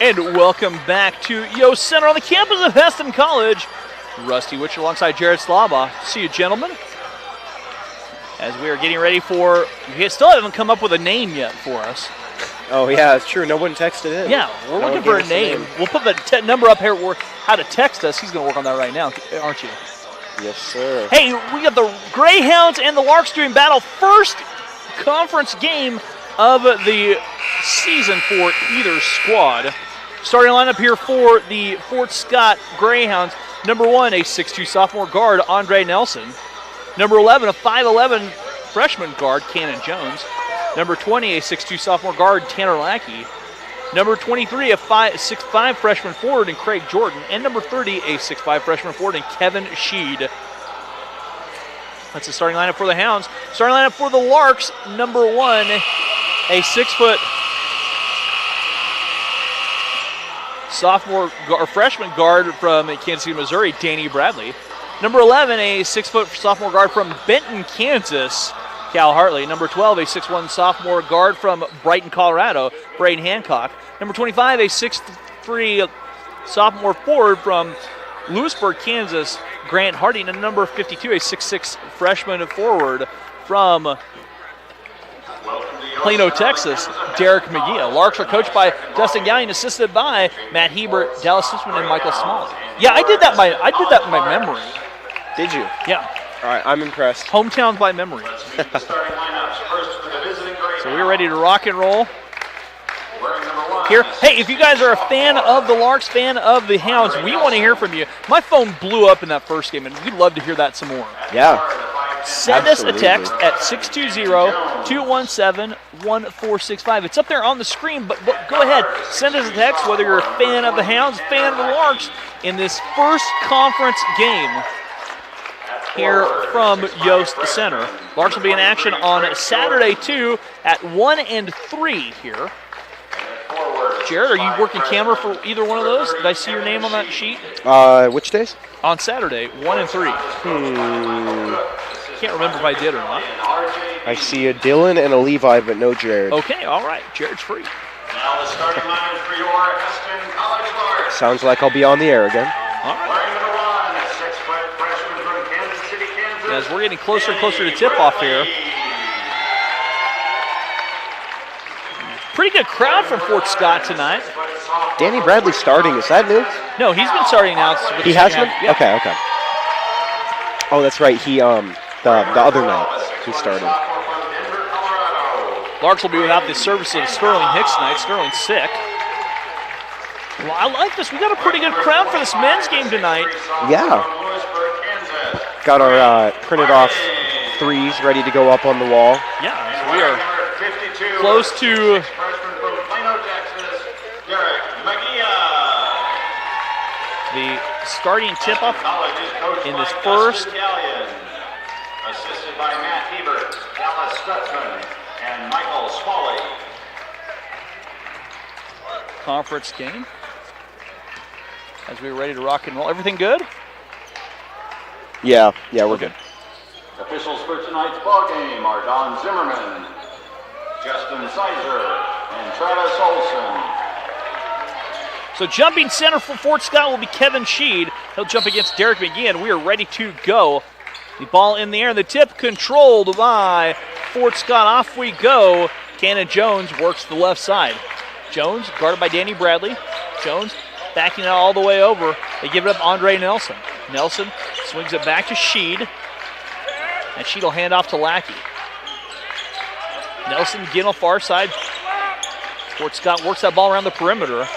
And welcome back to Yost Center on the campus of Hesston College. Rusty Witcher alongside Jared Slaba. See you, gentlemen. As we are getting ready for, we still haven't come up with a name yet for us. Oh, yeah, it's true. No one texted in. Yeah, we're looking for a name. We'll put the number up here where how to text us. He's going to work on that right now, aren't you? Yes, sir. Hey, we got the Greyhounds and the Larks doing battle. First conference game of the season for either squad. Starting lineup here for the Fort Scott Greyhounds. Number 1, a 6'2 sophomore guard, Andre Nelson. Number 11, a 5'11 freshman guard, Cannon Jones. Number 20, a 6'2 sophomore guard, Tanner Lackey. Number 23, a 6'5 freshman forward, in Craig Jordan. And number 30, a 6'5 freshman forward, in Kevin Sheed. That's the starting lineup for the Hounds. Starting lineup for the Larks, number 1, a 6' sophomore or freshman guard from Kansas City, Missouri, Danny Bradley. Number 11, a 6' sophomore guard from Benton, Kansas, Cal Hartley. Number 12, a 6'1 sophomore guard from Brighton, Colorado, Braden Hancock. Number 25, a 6'3 sophomore forward from Lewisburg, Kansas, Grant Harding. And number 52, a 6'6 freshman forward from Plano, Texas, Derek McGee. Larks are coached by Dustin Gallion, assisted by Matt Hebert, Dallas Sussman, and Michael Smalley. Yeah, I did that by memory. Did you? Yeah. All right, I'm impressed. Hometowns by memory. So we're ready to rock and roll here. Hey, if you guys are a fan of the Larks, fan of the Hounds, we want to hear from you. My phone blew up in that first game, and we'd love to hear that some more. Yeah. Send us a text at 620-217-1465. It's up there on the screen, but go ahead. Send us a text whether you're a fan of the Hounds, fan of the Larks, in this first conference game here from Yost Center. Larks will be in action on Saturday, too, at 1 and 3 here. Jared, are you working camera for either one of those? Did I see your name on that sheet? Which days? On Saturday, 1 and 3. Can't remember if I did or not. I see a Dylan and a Levi, but no Jared. Okay, all right. Jared's free. Now the starting lineup for your Hesston College Larks. Sounds like I'll be on the air again. All right. Wearing number 1, a 6' freshman from Kansas City, Kansas. As we're getting closer and closer to tip-off here. Pretty good crowd from Fort Scott tonight. Danny Bradley starting. Is that new? No, he's been starting now. He has been? Yeah. Okay. Oh, that's right. He the other night he started. Larks will be without the service of Sterling Hicks tonight. Sterling's sick. Well, I like this. We got a pretty good crowd for this men's game tonight. Yeah. Got our printed off threes ready to go up on the wall. Yeah, so we are close to the starting tip-off in this first. Assisted by Matt Hebert, Dallas Stutzman, and Michael Smalley. Conference game. As we're ready to rock and roll. Everything good? Yeah, we're good. Officials for tonight's ball game are Don Zimmerman, Justin Sizer, and Travis Olson. So jumping center for Fort Scott will be Kevin Sheed. He'll jump against Derek McGee, and we are ready to go. The ball in the air, and the tip controlled by Fort Scott. Off we go. Cannon Jones works the left side. Jones guarded by Danny Bradley. Jones backing it all the way over. They give it up Andre Nelson. Nelson swings it back to Sheed. And Sheed will hand off to Lackey. Nelson again on far side. Fort Scott works that ball around the perimeter.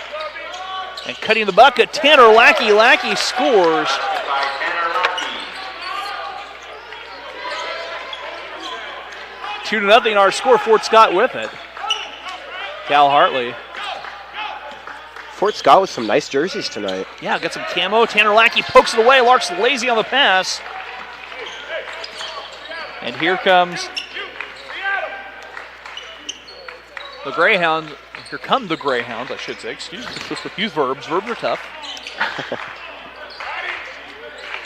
And cutting the bucket, Tanner Lackey. Lackey scores. 2-0 our score. Fort Scott with it. Cal Hartley. Fort Scott with some nice jerseys tonight. Yeah, got some camo. Tanner Lackey pokes it away. Larks lazy on the pass. And here comes the Greyhounds. Here come the Greyhounds, I should say. Excuse me. Use verbs. Verbs are tough.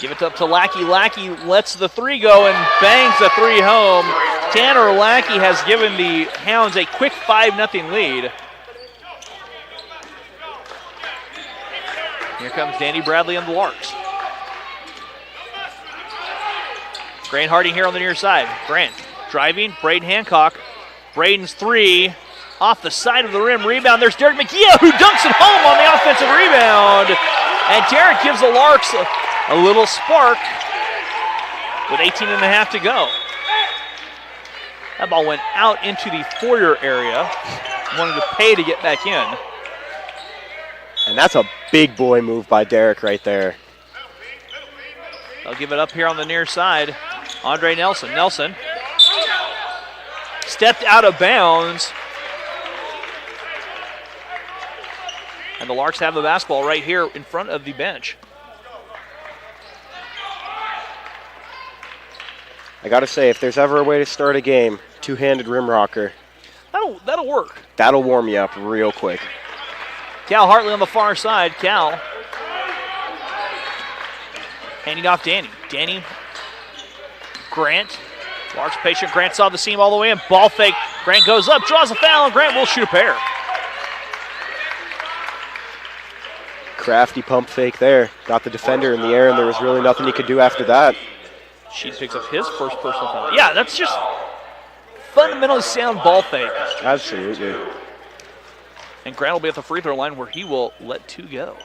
Give it up to Lackey. Lackey lets the three go and bangs the three home. Tanner Lackey has given the Hounds a quick 5-0 lead. Here comes Danny Bradley and the Larks. Grant Harding here on the near side. Grant driving, Braden Hancock. Braden's three off the side of the rim. Rebound, there's Derek McGee who dunks it home on the offensive rebound. And Derek gives the Larks a little spark with 18.5 to go. That ball went out into the foyer area. Wanted to pay to get back in. And that's a big boy move by Derek right there. They'll give it up here on the near side. Andre Nelson. Nelson stepped out of bounds. And the Larks have the basketball right here in front of the bench. I got to say, if there's ever a way to start a game, two-handed rim rocker. That'll work. That'll warm you up real quick. Cal Hartley on the far side. Cal handing off Danny. Danny, Grant. Larks patient. Grant saw the seam all the way in. Ball fake. Grant goes up, draws a foul, and Grant will shoot a pair. Crafty pump fake there. Got the defender in the air, and there was really nothing he could do after that. She picks up his first personal foul. Yeah, that's just fundamentally sound ball fake. Absolutely. And Grant will be at the free throw line where he will let two go.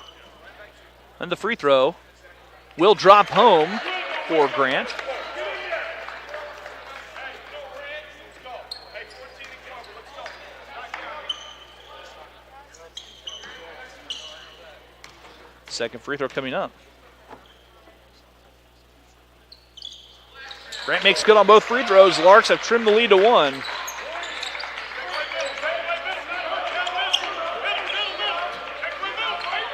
And the free throw will drop home for Grant. Second free throw coming up. Grant makes good on both free throws. Larks have trimmed the lead to one.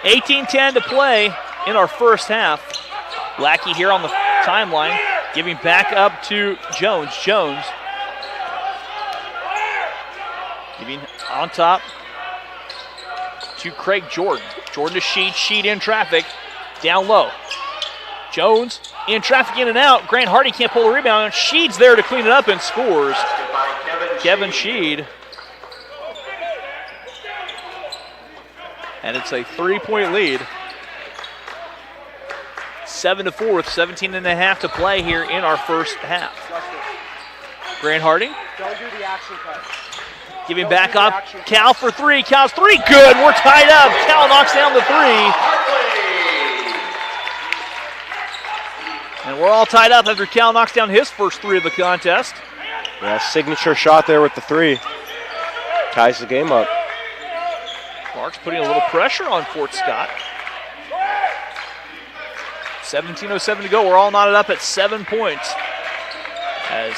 $18-10 to play in our first half. Lackey here on the timeline, giving back up to Jones. Jones giving on top to Craig Jordan. Jordan to Sheed. Sheed in traffic. Down low. Jones in traffic, in and out. Grant Hardy can't pull the rebound. Sheed's there to clean it up and scores. Kevin Sheed. And it's a 3-point lead. 7-4 with 17.5 to play here in our first half. Grant Harding. Don't do the action cut. Giving back up. Cal for three. Cal's three. Good. We're tied up. Cal knocks down the three. And we're all tied up after Cal knocks down his first three of the contest. Yeah, signature shot there with the three. Ties the game up. Larks putting a little pressure on Fort Scott. 17:07 to go. We're all knotted up at 7 points. As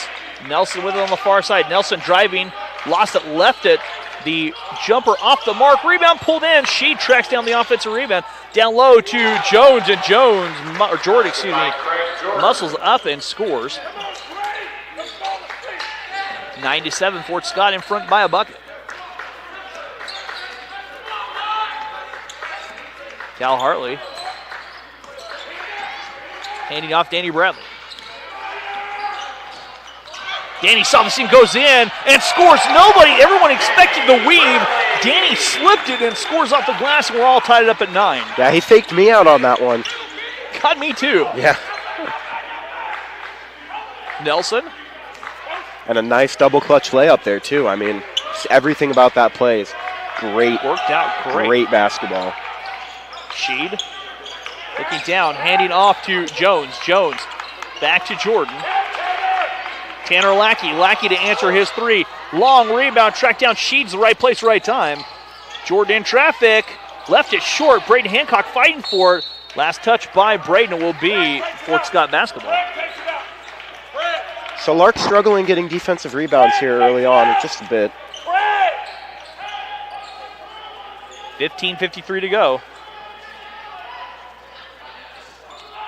Nelson with it on the far side. Nelson driving. Lost it, left it. The jumper off the mark. Rebound pulled in. She tracks down the offensive rebound. Down low to Jones, and Jordan, excuse me, muscles up and scores. 9-7, Fort Scott in front by a bucket. Cal Hartley handing off Danny Bradley. Danny saw the seam, goes in, and scores. Everyone expected the weave. Danny slipped it and scores off the glass, and we're all tied up at 9. Yeah, he faked me out on that one. Got me too. Yeah. Nelson. And a nice double clutch layup there too. I mean, everything about that play is great. Worked out great. Great basketball. Sheed looking down, handing off to Jones. Jones back to Jordan. Tanner Lackey. Lackey to answer his three. Long rebound, tracked down. Sheed's the right place, right time. Jordan in traffic. Left it short. Braden Hancock fighting for it. Last touch by Braden will be Fort Scott basketball. So Lark's struggling getting defensive rebounds here early on, just a bit. 15:53 to go.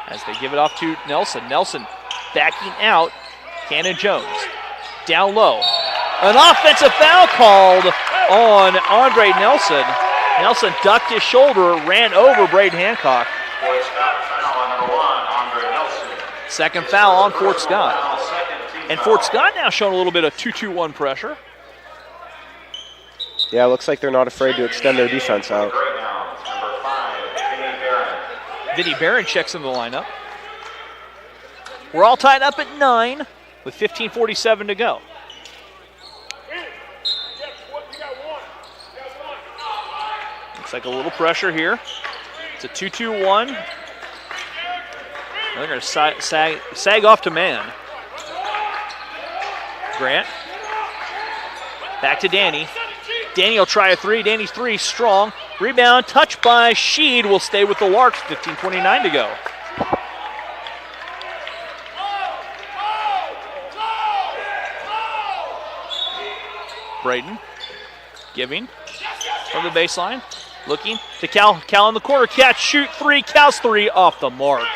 As they give it off to Nelson. Nelson backing out. Cannon Jones. Down low. An offensive foul called on Andre Nelson. Nelson ducked his shoulder, ran over Braden Hancock. Fort Scott foul on number 1, Andre Nelson. Second foul on Fort Scott. And Fort Scott now showing a little bit of 2-2-1 pressure. Yeah, it looks like they're not afraid to extend their defense out. Number 5, Kenny Barron. Vinny Barron checks in the lineup. We're all tied up at 9 with 15:47 to go. Looks like a little pressure here. It's a 2-2-1. They're going to sag off to man. Grant. Back to Danny. Danny will try a 3. Danny's 3, strong. Rebound, touched by Sheed, will stay with the Larks. 15:29 to go. Braden giving from the baseline. Looking to Cal. Cal in the corner. Catch, shoot 3. Cal's 3 off the mark.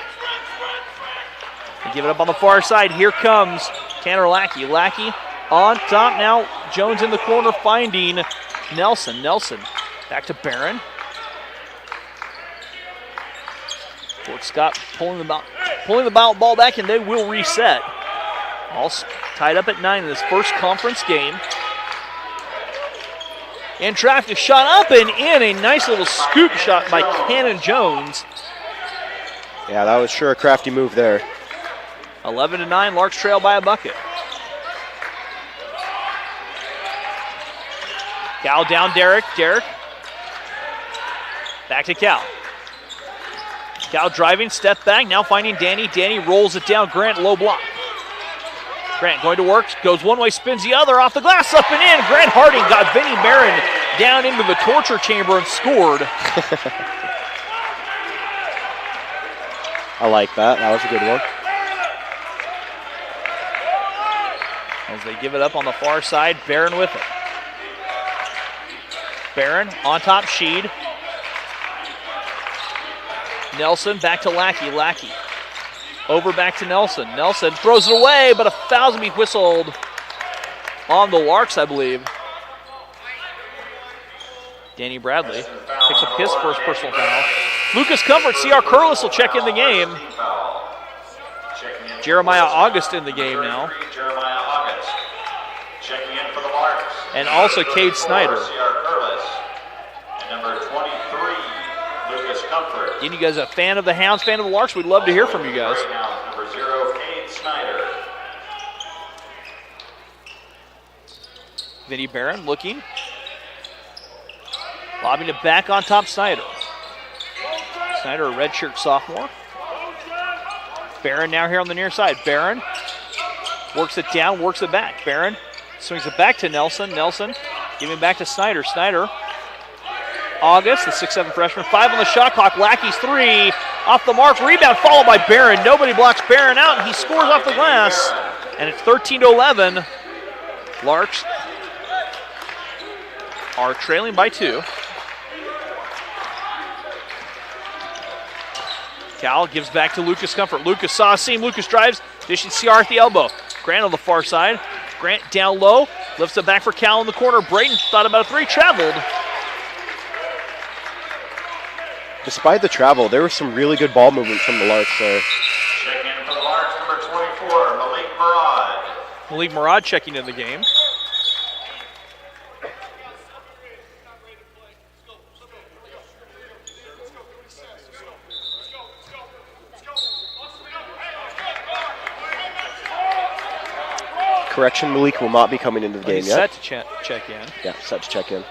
They give it up on the far side. Here comes Tanner Lackey. Lackey on top now. Jones in the corner finding Nelson. Nelson back to Barron. Fort Scott pulling the ball back, and they will reset. All tied up at 9 in this first conference game. And traffic shot up and in. A nice little scoop shot by Cannon Jones. Yeah, that was sure a crafty move there. 11-9, Larks trail by a bucket. Cal down Derek. Derek. Back to Cal. Cal driving, step back, now finding Danny. Danny rolls it down. Grant, low block. Grant going to work, goes one way, spins the other, off the glass, up and in. Grant Harding got Vinny Barron down into the torture chamber and scored. I like that. That was a good one. As they give it up on the far side, Barron with it. Barron on top, Sheed. Nelson back to Lackey. Lackey over back to Nelson. Nelson throws it away, but a foul's going to be whistled on the Larks, I believe. Danny Bradley picks up his first personal foul. Lucas Comfort, CR Curlis will check in the game. Jeremiah August in the game now. And also Cade Snyder. Again, you guys a fan of the Hounds, fan of the Larks? We'd love to hear from you guys. Number 0, Cade Snyder. Vinny Barron looking. Lobbing it back on top, Snyder. Snyder, a redshirt sophomore. Barron now here on the near side. Barron works it down, works it back. Barron swings it back to Nelson. Nelson giving back to Snyder. Snyder. August, the 6'7" freshman. 5 on the shot clock. Lackey's 3 off the mark. Rebound followed by Barron. Nobody blocks Barron out, and he scores off the glass. And it's 13-11. Larks are trailing by 2. Cal gives back to Lucas Comfort. Lucas saw a seam. Lucas drives. Dishing CR at the elbow. Grant on the far side. Grant down low. Lifts it back for Cal in the corner. Braden thought about a 3. Traveled. Despite the travel, there was some really good ball movement from the Larks there. Check in for the Larks, number 24, Malik Murad. Malik Murad checking in the game. Correction, Malik will not be coming into the game He's yet. set to check in. Yeah, set to check in.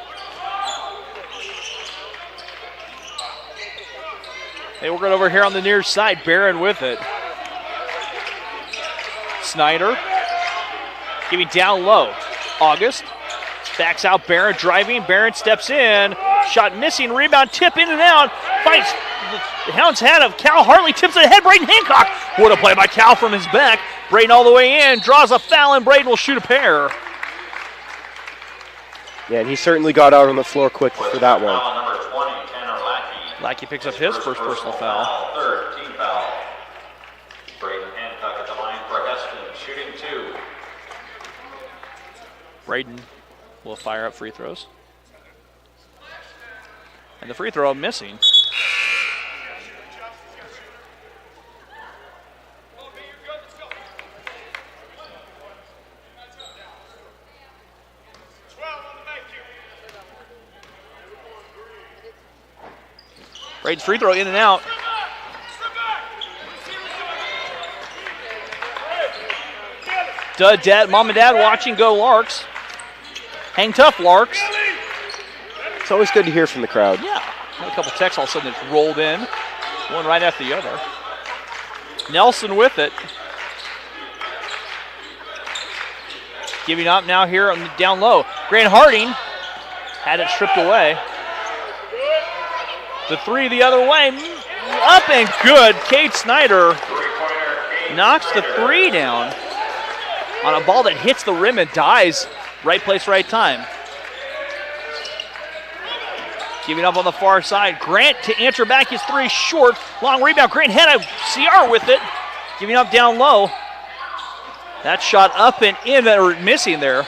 Hey, we're going over here on the near side. Barron with it. Snyder giving down low. August backs out. Barron driving. Barron steps in. Shot missing. Rebound tip in and out. Fights. The Hounds had of Cal Hartley tips it ahead. Braden Hancock. What a play by Cal from his back. Braden all the way in. Draws a foul, and Braden will shoot a pair. Yeah, and he certainly got out on the floor quick for that one. Number 20, Tanner Lackey. Lackey picks up his first personal foul. Third team foul. Braden Hancock at the line for Heston, shooting 2. Braden will fire up free throws. And the free throw missing. Braden's free throw in and out. Mom and Dad watching. Go Larks. Hang tough, Larks. It's always good to hear from the crowd. Yeah. Had a couple texts all of a sudden it's rolled in. One right after the other. Nelson with it. Giving up now here on the down low. Grant Harding had it stripped away. The three the other way. Up and good. Cade Snyder knocks the three down on a ball that hits the rim and dies. Right place, right time. Giving up on the far side. Grant to answer back his three short. Long rebound. Grant had a CR with it. Giving up down low. That shot up and in, or missing there.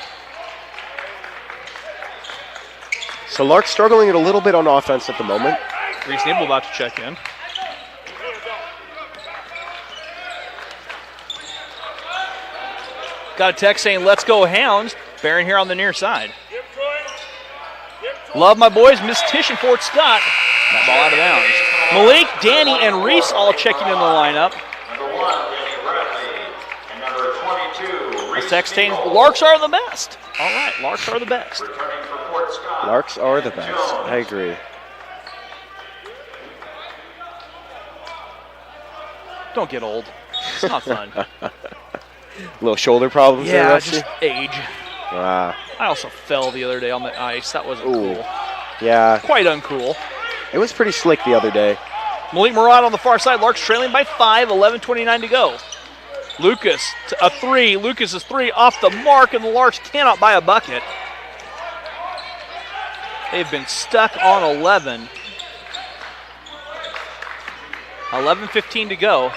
So Lark's struggling a little bit on offense at the moment. Reese Nibble about to check in. Got a text saying, let's go Hounds. Barron here on the near side. Love my boys. Miss Tish and Fort Scott. That ball out of bounds. Malik, Danny, and Reese all checking in the lineup. Number 1, Danny Bradley. And number 22, A Reese text saying, Nibble. Larks are the best. All right, Larks are the best. Returning for Fort Scott. Larks are the Brandon best. Jones. I agree. Don't get old. It's not fun. Little shoulder problems there, Yeah, Rusty? just age. Ah, I also fell the other day on the ice. That wasn't Ooh. cool. yeah. Quite uncool. It was pretty slick the other day. Malik Murad on the far side. Larks trailing by 5, 11:29 to go. Lucas, a three. Lucas is three off the mark, and the Larks cannot buy a bucket. They've been stuck on 11. 11:15 to go.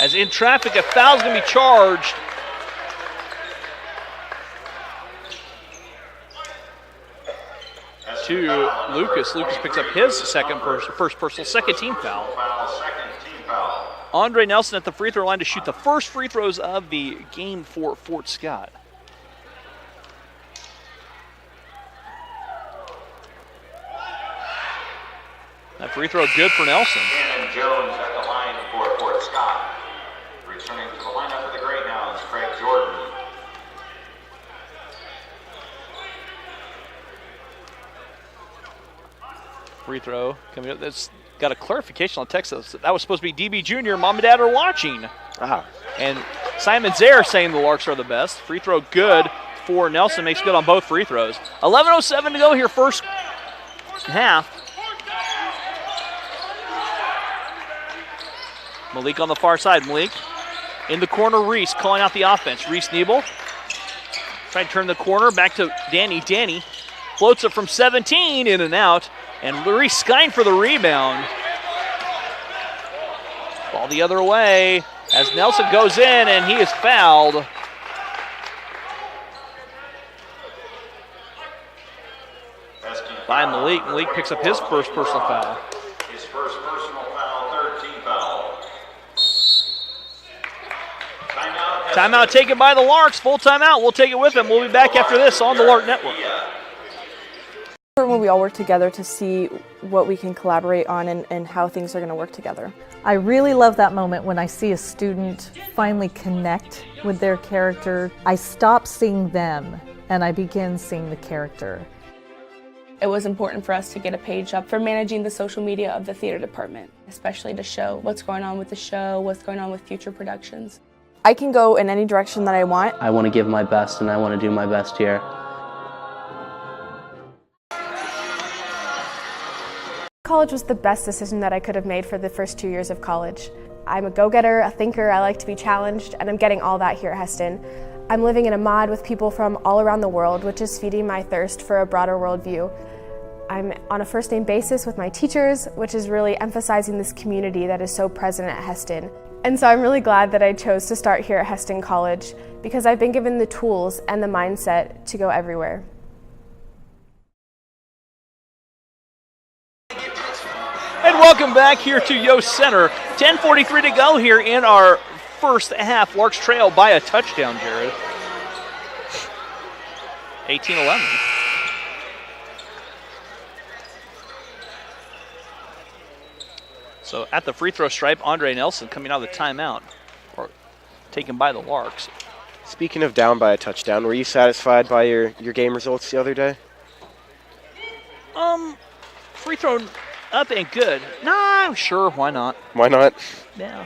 As in traffic, a foul's going to be charged. To Lucas. Lucas picks up his first personal, second team foul. Second team foul. Andre Nelson at the free throw line to shoot the first free throws of the game for Fort Scott. That free throw good for Nelson. Brandon Jones at the line for Fort Scott. Returning to the lineup for the Greyhounds, Craig Jordan. Free throw coming up. That's got a clarification on Texas. That was supposed to be DB Jr. Mom and Dad are watching. Ah, And Simon Zaire saying the Larks are the best. Free throw good for Nelson. Makes good on both free throws. 11:07 to go here, first half. Malik on the far side. Malik in the corner. Reese calling out the offense. Reese Nebel trying to turn the corner back to Danny. Danny floats it from 17 in and out. And Reese Skine for the rebound. Ball the other way as Nelson goes in and he is fouled. By Malik. Malik picks up his first personal foul. His first personal foul, third team foul. Timeout taken by the Larks. Full timeout. We'll take it with them. We'll be back after this on the Lark Network. When we all work together to see what we can collaborate on and how things are going to work together. I really love that moment when I see a student finally connect with their character. I stop seeing them and I begin seeing the character. It was important for us to get a page up for managing the social media of the theater department, especially to show what's going on with the show, what's going on with future productions. I can go in any direction that I want. I want to give my best and I want to do my best here. College was the best decision that I could have made for the first 2 years of college. I'm a go-getter, a thinker, I like to be challenged, and I'm getting all that here at Heston. I'm living in a mod with people from all around the world, which is feeding my thirst for a broader worldview. I'm on a first-name basis with my teachers, which is really emphasizing this community that is so present at Heston. And so I'm really glad that I chose to start here at Heston College because I've been given the tools and the mindset to go everywhere. And welcome back here to Yost Center. 10:43 to go here in our first half. Larks trail by a touchdown, Jared. 18-11. So at the free throw stripe, Andre Nelson coming out of the timeout. Or taken by the Larks. Speaking of down by a touchdown, were you satisfied by your game results the other day? Free throw up and good. Nah, sure, why not? Why not? Yeah.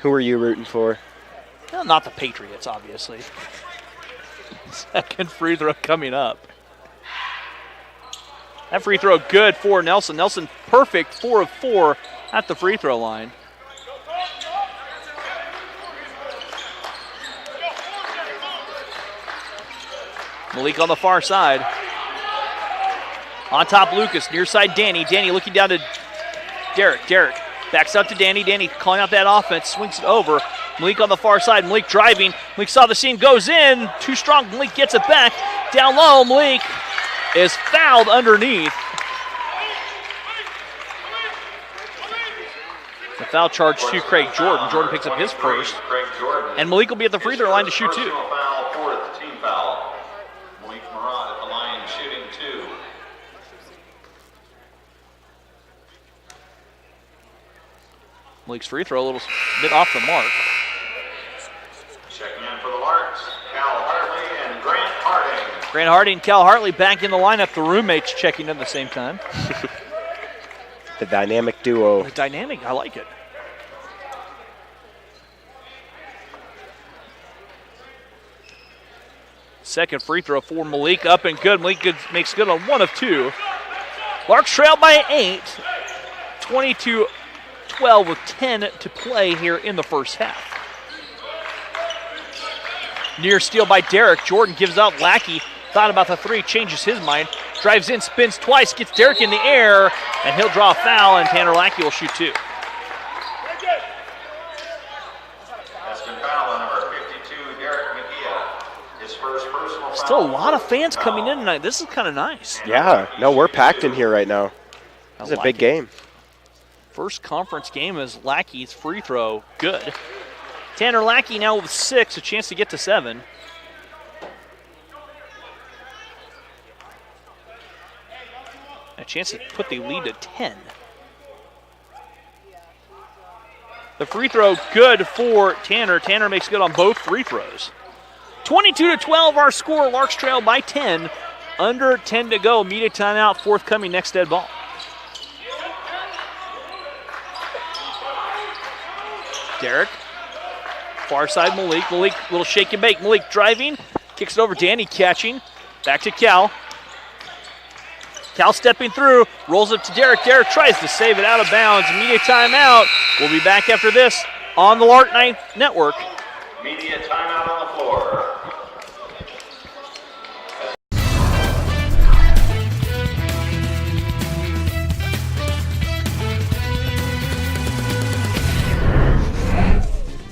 Who were you rooting for? Well, not the Patriots, obviously. Second free throw coming up. That free throw good for Nelson. Nelson perfect, 4 of 4 at the free throw line. Malik on the far side. On top, Lucas. Near side, Danny. Danny looking down to Derek. Derek backs up to Danny. Danny calling out that offense. Swings it over. Malik on the far side. Malik driving. Malik saw the seam. Goes in. Too strong. Malik gets it back. Down low. Malik is fouled underneath. The foul charge to Craig Jordan. Jordan picks up his first. And Malik will be at the free throw line to shoot 2. Foul, fourth team foul. Malik Murad at the line shooting 2. Malik's free throw a little bit off the mark. Checking in for the Larks, Cal Hartley and Grant Harding. Grant Harding and Cal Hartley back in the lineup. The roommates checking in at the same time. The dynamic duo. The dynamic, I like it. Second free throw for Malik, up and good. Malik makes good on 1 of 2. Larks trail by 8, 22-12 with 10 to play here in the first half. Near steal by Derek. Jordan gives out Lackey. Thought about the 3, changes his mind. Drives in, spins twice, gets Derek in the air, and he'll draw a foul, and Tanner Lackey will shoot 2. That's been foul on number 52, Derek McGee. His first personal foul. Still a lot of fans coming in tonight. This is kind of nice. Yeah, no, we're packed in here right now. This is a big game. First conference game is Lackey's free throw. Good. Tanner Lackey now with 6, a chance to get to 7. A chance to put the lead to 10. The free throw good for Tanner. Tanner makes good on both free throws. 22-12 our score. Larks trail by 10. Under 10 to go. Media timeout forthcoming next dead ball. Derek. Far side Malik. Malik, little shake and bake. Malik driving. Kicks it over. Danny catching. Back to Cal. Cal stepping through. Rolls it to Derek. Derek tries to save it out of bounds. Media timeout. We'll be back after this on the Lark Night Network. Media timeout on the floor.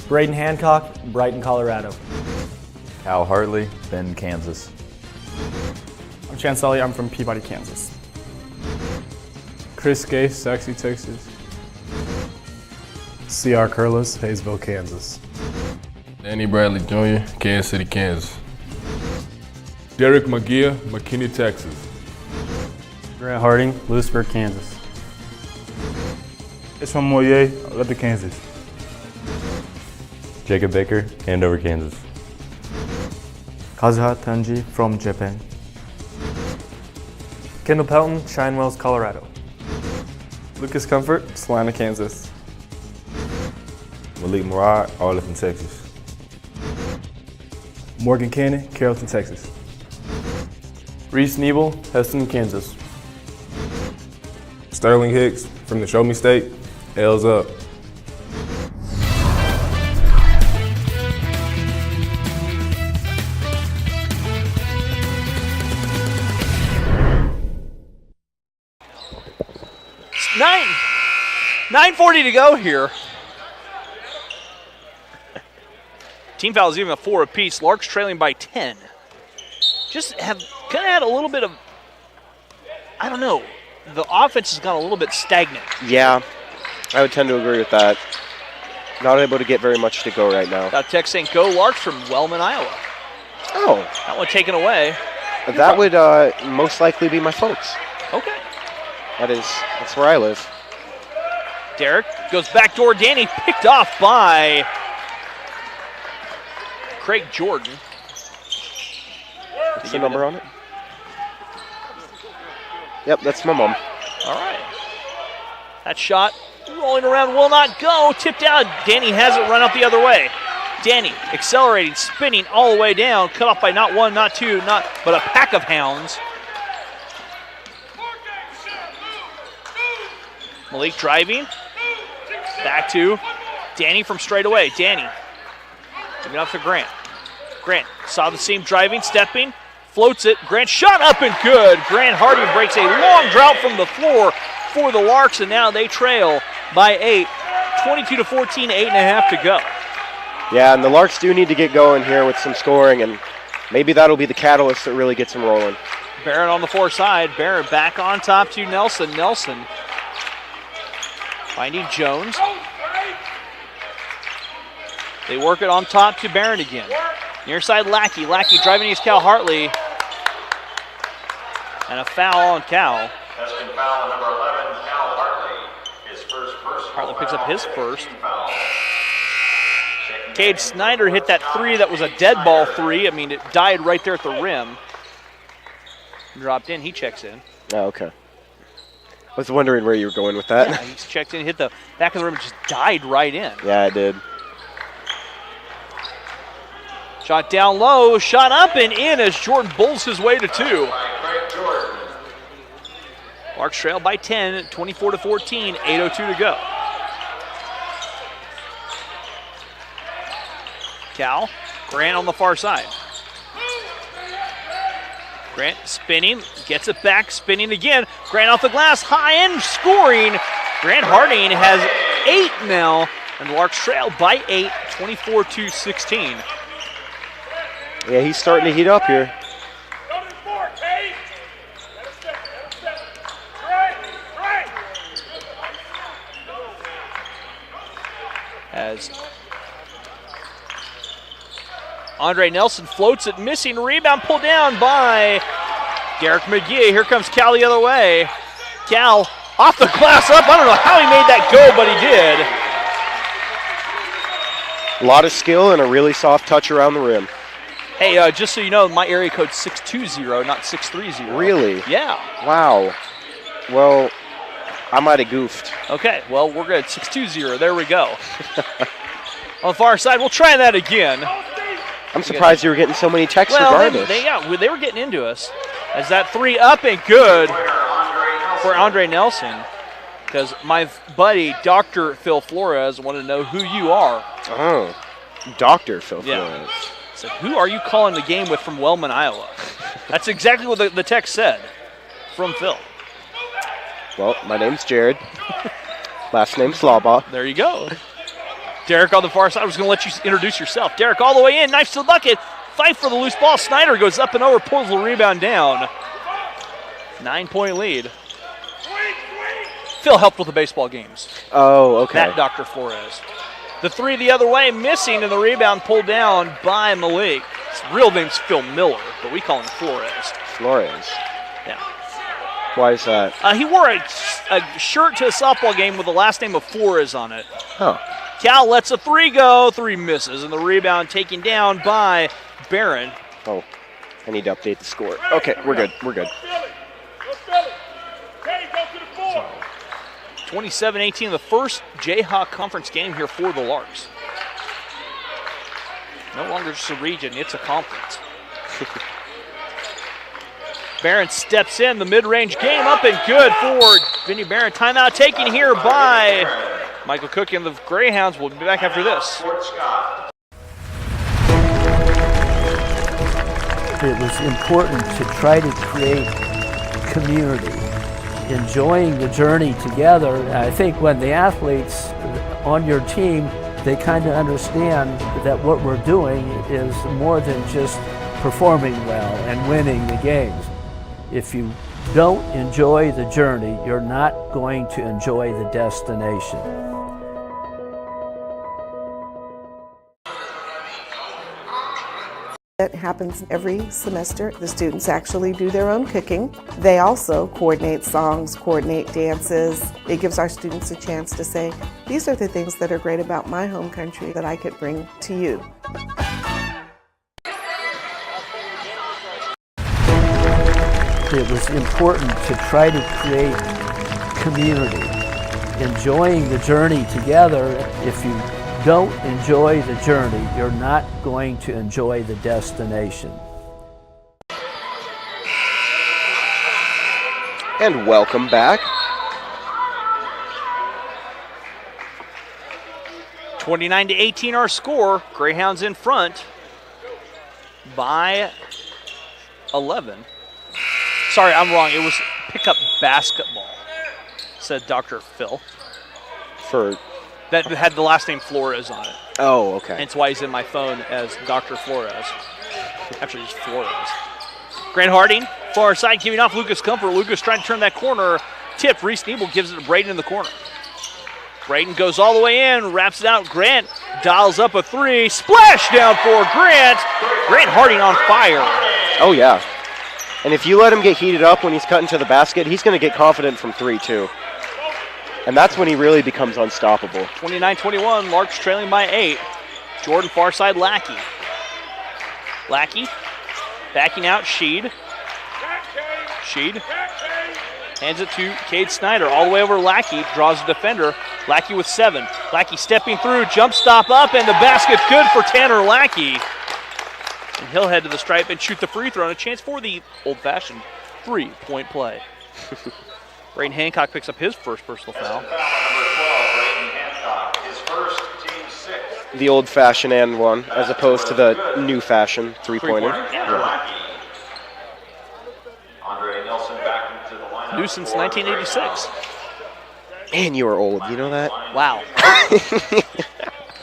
Braden Hancock, Brighton, Colorado. Cal Hartley, Bend, Kansas. I'm Chance Sully, I'm from Peabody, Kansas. Chris Gay, Saxby, Texas. C.R. Curlis, Hayesville, Kansas. Danny Bradley Jr., Kansas City, Kansas. Derek McGee, McKinney, Texas. Grant Harding, Lewisburg, Kansas. Ishmael Moyer, Lubbock, Kansas. Jacob Baker, Andover, Kansas. Kazuha Tanji from Japan. Kendall Pelton, Shinewells, Colorado. Lucas Comfort, Salina, Kansas. Malik Murad, Arlington, Texas. Morgan Cannon, Carrollton, Texas. Reese Nebel, Heston, Kansas. Sterling Hicks from the Show Me State, L's up. It's 9:40 to go here. Team fouls even a 4 apiece. Larks trailing by 10. Just have kind of had a little bit of, I don't know, the offense has gone a little bit stagnant. Yeah, I would tend to agree with that. Not able to get very much to go right now. Got a text saying, go Larks from Wellman, Iowa. Oh. That one taken away. That would most likely be my folks. Okay. That's where I live. Derek goes backdoor. Danny picked off by Craig Jordan. What's the number on it? Yep, that's my mom. All right. That shot rolling around will not go. Tipped out. Danny has it run out the other way. Danny accelerating, spinning all the way down. Cut off by not one, not two, but a pack of hounds. Malik driving. Back to Danny from straight away. Danny giving up to Grant. Grant saw the seam driving, stepping, floats it. Grant shot up and good. Grant Harding breaks a long drought from the floor for the Larks, and now they trail by 8. 22-14, 8.5 to go. Yeah, and the Larks do need to get going here with some scoring, and maybe that'll be the catalyst that really gets them rolling. Barron on the far side. Barron back on top to Nelson. Nelson finding Jones. They work it on top to Barron again. Near side Lackey. Lackey driving against Cal Hartley. And a foul on Cal. Testing foul number 11, Cal Hartley. His first personal Hartley picks up his first. foul. Cade Snyder hit that three that was a dead ball three. I mean, it died right there at the rim. Dropped in, he checks in. Oh, okay. I was wondering where you were going with that. Yeah, he checked in, hit the back of the rim, and just died right in. Yeah, I did. Shot down low, shot up and in as Jordan bowls his way to 2. Larks trail by 10, 24-14, 8:02 to go. Cal, Grant on the far side. Grant spinning, gets it back, spinning again. Grant off the glass, high end, scoring. Grant Harding has 8 now, and the Larks trail by 8, 24-16. Yeah, he's starting to heat up here. As Andre Nelson floats it, missing rebound, pulled down by Derek McGee. Here comes Cal the other way. Cal off the glass up. I don't know how he made that go, but he did. A lot of skill and a really soft touch around the rim. Hey, just so you know, my area code's 620, not 630. Really? Yeah. Wow. Well, I might have goofed. Okay, well, we're good. 620. There we go. On the far side, we'll try that again. I'm surprised you were getting so many texts regardless. They were getting into us. As that three up and good for Andre Nelson. Because my buddy, Dr. Phil Flores, wanted to know who you are. Oh, Dr. Phil Flores. Said, who are you calling the game with from Wellman, Iowa? That's exactly what the text said from Phil. Well, my name's Jared. Last name's Slaubaugh. There you go. Derek on the far side. I was going to let you introduce yourself. Derek all the way in, knife to the bucket. Fight for the loose ball. Snyder goes up and over, pulls the rebound down. 9-point lead. Phil helped with the baseball games. Oh, okay. That Dr. Flores. The three the other way, missing, and the rebound pulled down by Malik. His real name's Phil Miller, but we call him Flores. Flores. Yeah. Why is that? He wore a shirt to a softball game with the last name of Flores on it. Huh. Cal lets a three go, 3 misses, and the rebound taken down by Barron. Oh, I need to update the score. Okay, we're good. We're good. 27-18, the first Jayhawk Conference game here for the Larks. No longer just a region, it's a conference. Barron steps in, the mid-range game up and good for Vinny Barron. Timeout taken here by Michael Cook and the Greyhounds. We'll be back after this. It was important to try to create community, enjoying the journey together. I think when the athletes on your team, they kind of understand that what we're doing is more than just performing well and winning the games. If you don't enjoy the journey, you're not going to enjoy the destination. that happens every semester. The students actually do their own cooking. They also coordinate songs, coordinate dances. It gives our students a chance to say, these are the things that are great about my home country that I could bring to you. It was important to try to create community, enjoying the journey together. If you don't enjoy the journey, you're not going to enjoy the destination. And welcome back. 29-18 our score. Greyhounds in front by 11. Sorry, I'm wrong. It was pickup basketball, said Dr. Phil. That had the last name Flores on it. Oh, okay. That's why he's in my phone as Dr. Flores. Actually, just Flores. Grant Harding, far side, giving off Lucas Comfort. Lucas trying to turn that corner. Tip, Reese Nebel gives it to Braden in the corner. Braden goes all the way in, wraps it out. Grant dials up a three. Splash down for Grant. Grant Harding on fire. Oh, yeah. And if you let him get heated up when he's cutting to the basket, he's going to get confident from three, too. And that's when he really becomes unstoppable. 29-21, Larks trailing by 8. Jordan far side, Lackey. Lackey backing out, Sheed. Sheed hands it to Cade Snyder. All the way over Lackey, draws a defender. Lackey with 7. Lackey stepping through, jump stop up, and the basket's good for Tanner Lackey. And he'll head to the stripe and shoot the free throw, and a chance for the old-fashioned three-point play. Braden Hancock picks up his first personal foul. Number 12, Braden Hancock, his first, team 6. The old-fashioned and one, as opposed to the new-fashioned three-pointer. Yeah. Andre Nelson back into the lineup. New since 1986. Man, you are old. You know that? Wow.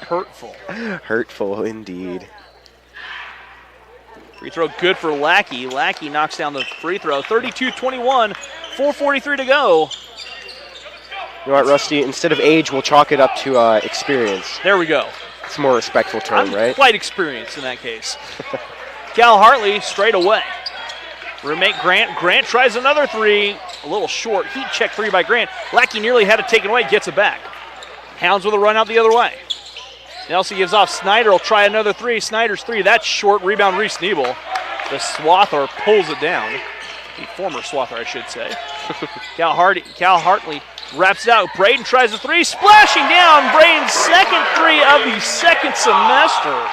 Hurtful. Hurtful, indeed. Free throw good for Lackey. Lackey knocks down the free throw. 32-21, 4:43 to go. You know what, Rusty? Instead of age, we'll chalk it up to experience. There we go. It's a more respectful term, I'm right? quite experienced in that case. Cal Hartley straight away. Roommate Grant. Grant tries another three. A little short. Heat check three by Grant. Lackey nearly had it taken away. Gets it back. Hounds with a run out the other way. Nelson gives off. Snyder will try another three. Snyder's three. That's short. Rebound, Reese Nebel. The Swather pulls it down. The former Swather, I should say. Cal Hartley wraps it out. Braden tries a three. Splashing down. Braden's second three of the second semester.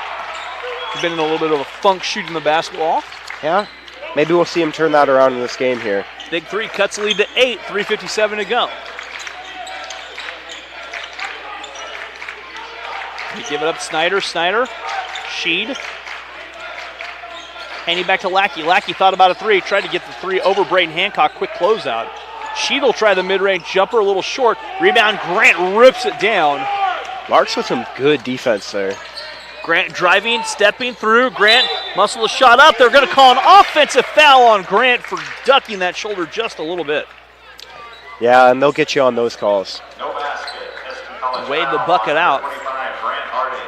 He's been in a little bit of a funk shooting the basketball. Yeah. Maybe we'll see him turn that around in this game here. Big three cuts the lead to 8. 3:57 to go. They give it up to Snyder. Snyder. Sheed. Handing back to Lackey. Lackey thought about a three. Tried to get the three over Braden Hancock. Quick closeout. Sheed will try the mid-range jumper. A little short. Rebound. Grant rips it down. Larks with some good defense there. Grant driving, stepping through. Grant muscle a shot up. They're going to call an offensive foul on Grant for ducking that shoulder just a little bit. Yeah, and they'll get you on those calls. No basket. Wade the bucket out. 25, Grant Harding.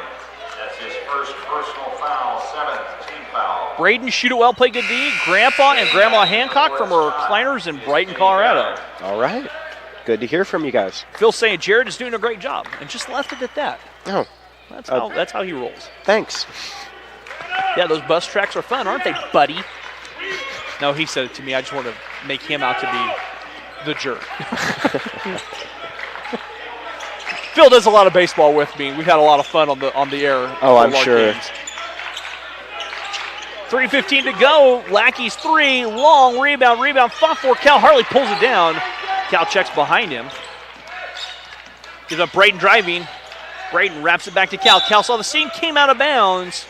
That's his first personal foul, 7th team foul. Braden shoot it well, play good D. Grandpa and Grandma Hancock from our recliners in Brighton, Colorado. All right. Good to hear from you guys. Phil saying Jared is doing a great job and just left it at that. Oh. That's how he rolls. Thanks. Yeah, those bus tracks are fun, aren't they, buddy? No, he said it to me. I just want to make him out to be the jerk. Phil does a lot of baseball with me. We've had a lot of fun on the air. Oh, I'm sure. 3:15 to go. Lackey's three. Long rebound. Fought for. Cal Hartley pulls it down. Cal checks behind him. Gives up Braden driving. Braden wraps it back to Cal. Cal saw the seam, came out of bounds.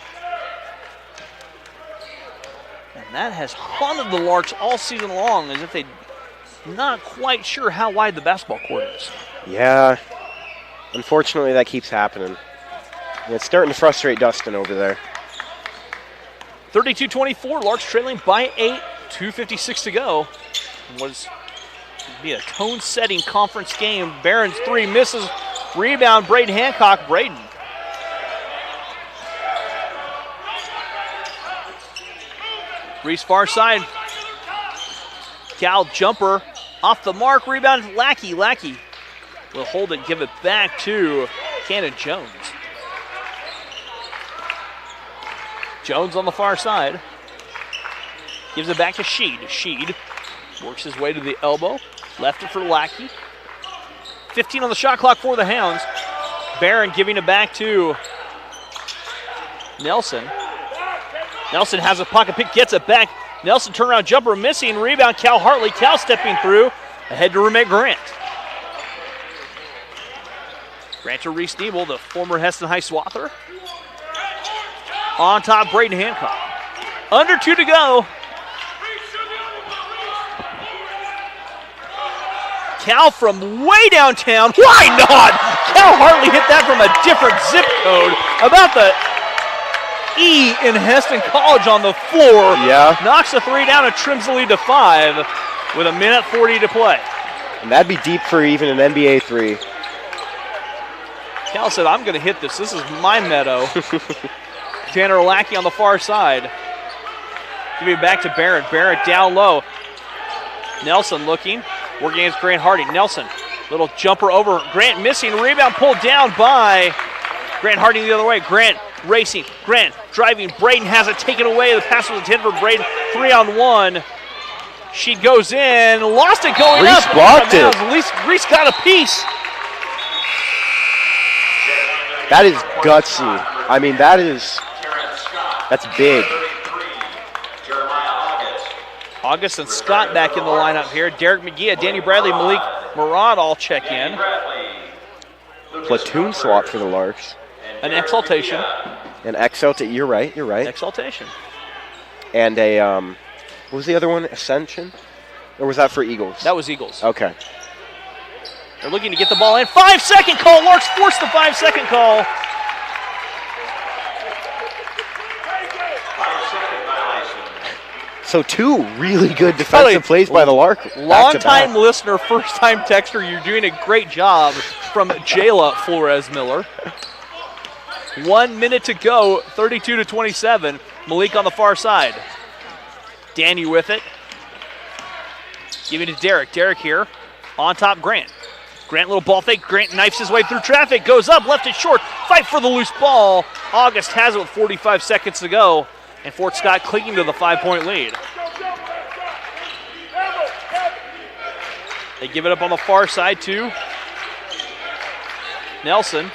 And that has haunted the Larks all season long, as if they're not quite sure how wide the basketball court is. Yeah. Unfortunately, that keeps happening. And it's starting to frustrate Dustin over there. 32-24, Larks trailing by 8, 2:56 to go. Was be a tone-setting conference game. Barron's three misses. Rebound, Braden Hancock. Braden. Reese far side. Cal jumper off the mark. Rebound Lackey. Lackey will hold it, give it back to Cannon Jones. Jones on the far side. Gives it back to Sheed. Sheed works his way to the elbow. Left it for Lackey. 15 on the shot clock for the Hounds. Barron giving it back to Nelson. Nelson has a pocket pick, gets it back. Nelson turnaround jumper missing. Rebound Cal Hartley. Cal stepping through. Ahead to roommate Grant. Grant to Reese Nebel, the former Heston High Swather. On top, Braden Hancock. Under 2 to go. Cal from way downtown. Why not? Cal Hartley hit that from a different zip code. About the E in Heston College on the floor. Yeah. Knocks the 3 down and trims the lead to 5 with 1:40 to play. And that'd be deep for even an NBA 3. Cal said, I'm going to hit this. This is my meadow. Tanner Lackey on the far side. Give it back to Barrett. Barrett down low. Nelson looking. Working against Grant Harding. Nelson, little jumper over. Grant missing. Rebound pulled down by Grant Harding the other way. Grant racing. Grant driving. Braden has it taken away. The pass was intended for Braden. 3-on-1. She goes in. Lost it going Reese up. Blocked it. Reese got a piece. That is gutsy. I mean, that's big. August and Scott back in the lineup here. Derek McGee, Danny Bradley, Malik Murad all check in. Platoon swap for the Larks. An exaltation. An exaltation. You're right. Exaltation. And a, what was the other one? Ascension? Or was that for Eagles? That was Eagles. Okay. They're looking to get the ball in. 5-second call. Larks forced the 5-second call. So 2 really good defensive plays by the Lark. Long-time listener, first-time texter, you're doing a great job from Jayla Flores-Miller. 1 minute to go, 32-27. Malik on the far side. Danny with it. Giving it to Derek. Derek here. On top, Grant. Grant, little ball fake. Grant knifes his way through traffic. Goes up, left it short. Fight for the loose ball. August has it with 45 seconds to go. And Fort Scott clinging to the 5-point lead. They give it up on the far side to Nelson.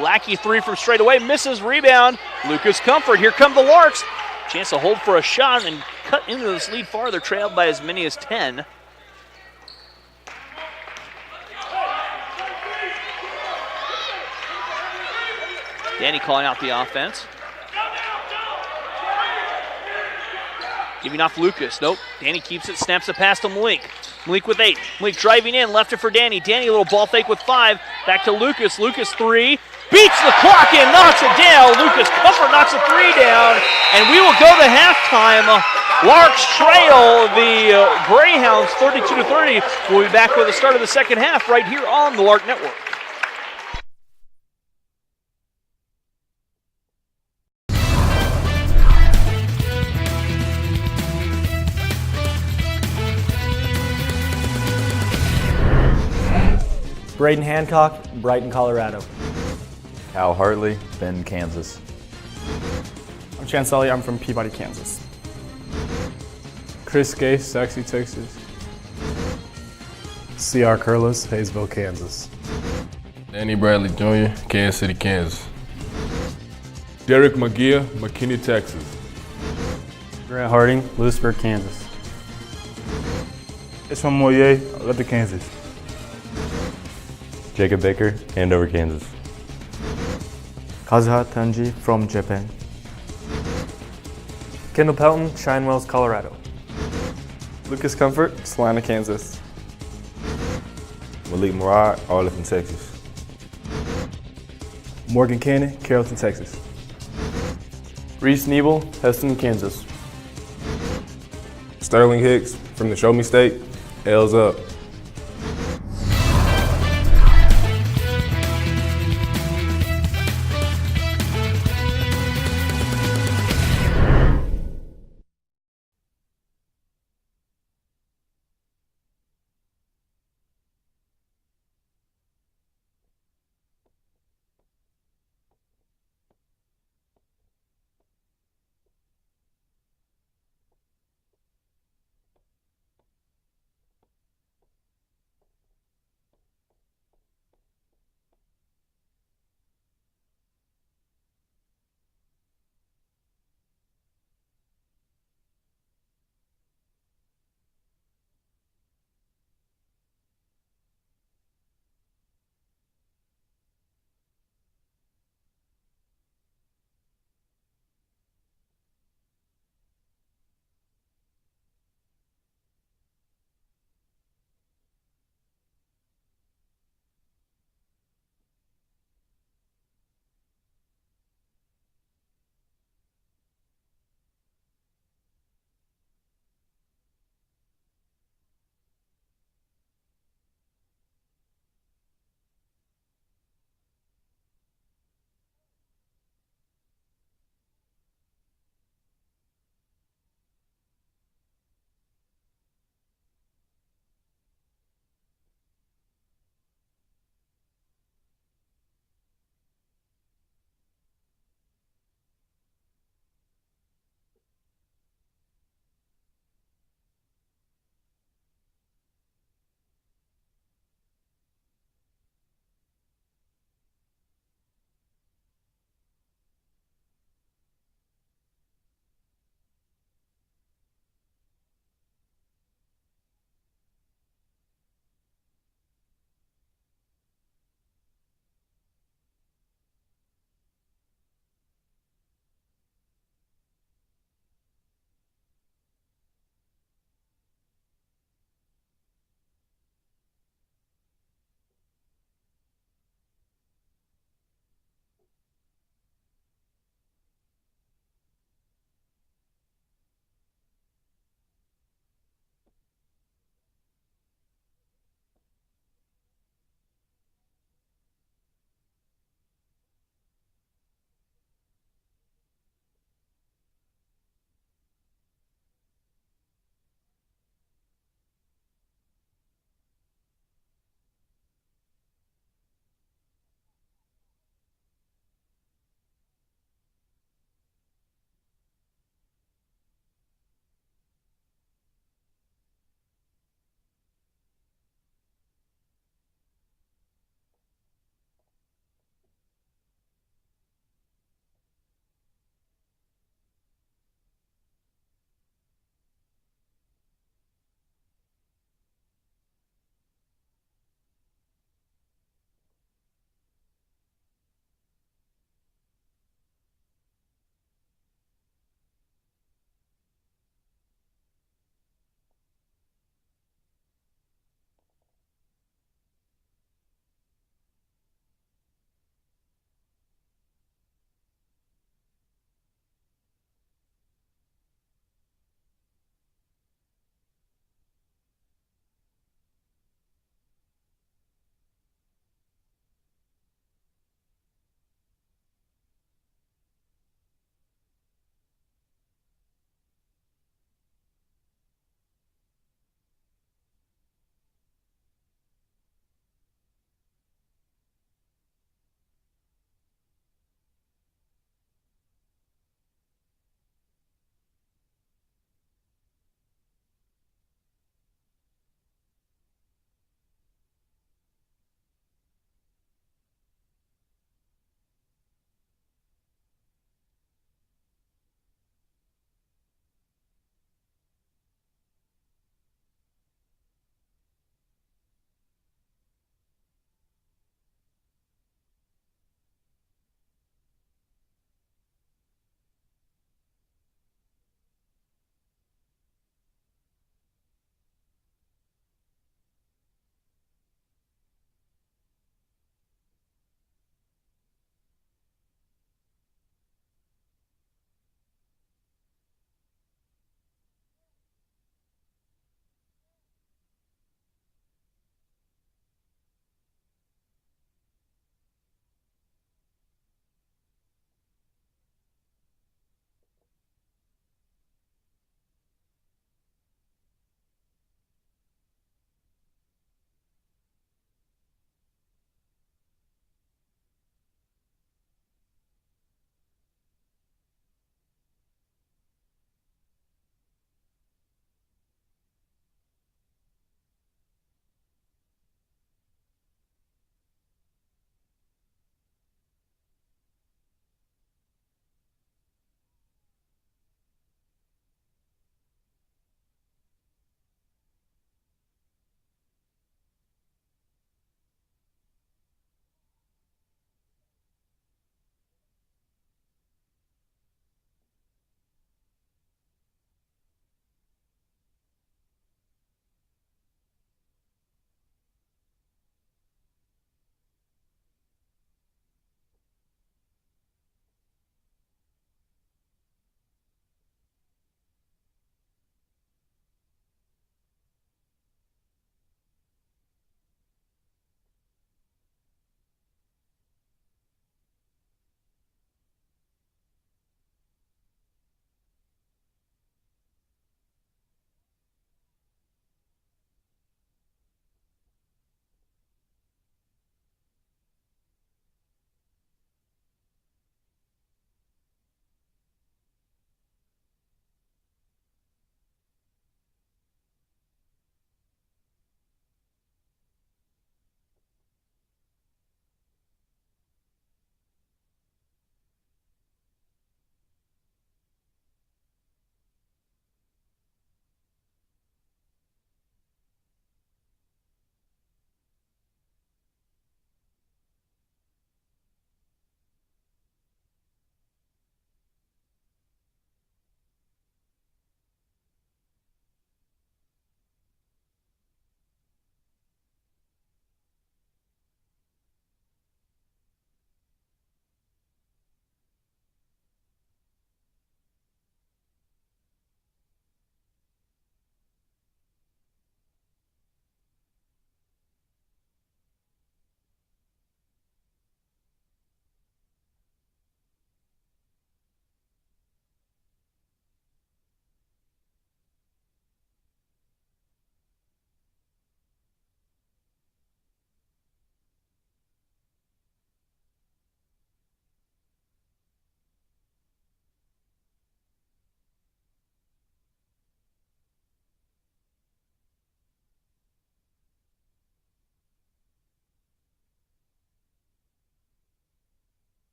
Lackey 3 from straight away. Misses. Rebound. Lucas Comfort. Here come the Larks. Chance to hold for a shot and cut into this lead farther. Trailed by as many as 10. Danny calling out the offense. Giving off Lucas. Nope. Danny keeps it, snaps a pass to Malik. Malik with 8. Malik driving in, left it for Danny. Danny, a little ball fake with 5. Back to Lucas. Lucas 3. Beats the clock in, knocks it down. Lucas Comfort knocks a 3 down. And we will go to halftime. Larks trail the Greyhounds 32-30. We'll be back with the start of the second half right here on the Lark Network. Braden Hancock, Brighton, Colorado. Cal Hartley, Bend, Kansas. I'm Chance Sully, I'm from Peabody, Kansas. Chris Gay, Saxby, Texas. C.R. Curlis, Hayesville, Kansas. Danny Bradley Jr., Kansas City, Kansas. Derek McGee, McKinney, Texas. Grant Harding, Lewisburg, Kansas. It's from Moyer, Lubbock, Kansas. Jacob Baker, Andover, Kansas. Kazuha Tanji from Japan. Kendall Pelton, Shinewells, Colorado. Lucas Comfort, Salina, Kansas. Malik Murad, Arlington, Texas. Morgan Cannon, Carrollton, Texas. Reese Nebel, Heston, Kansas. Sterling Hicks from the Show Me State, L's up.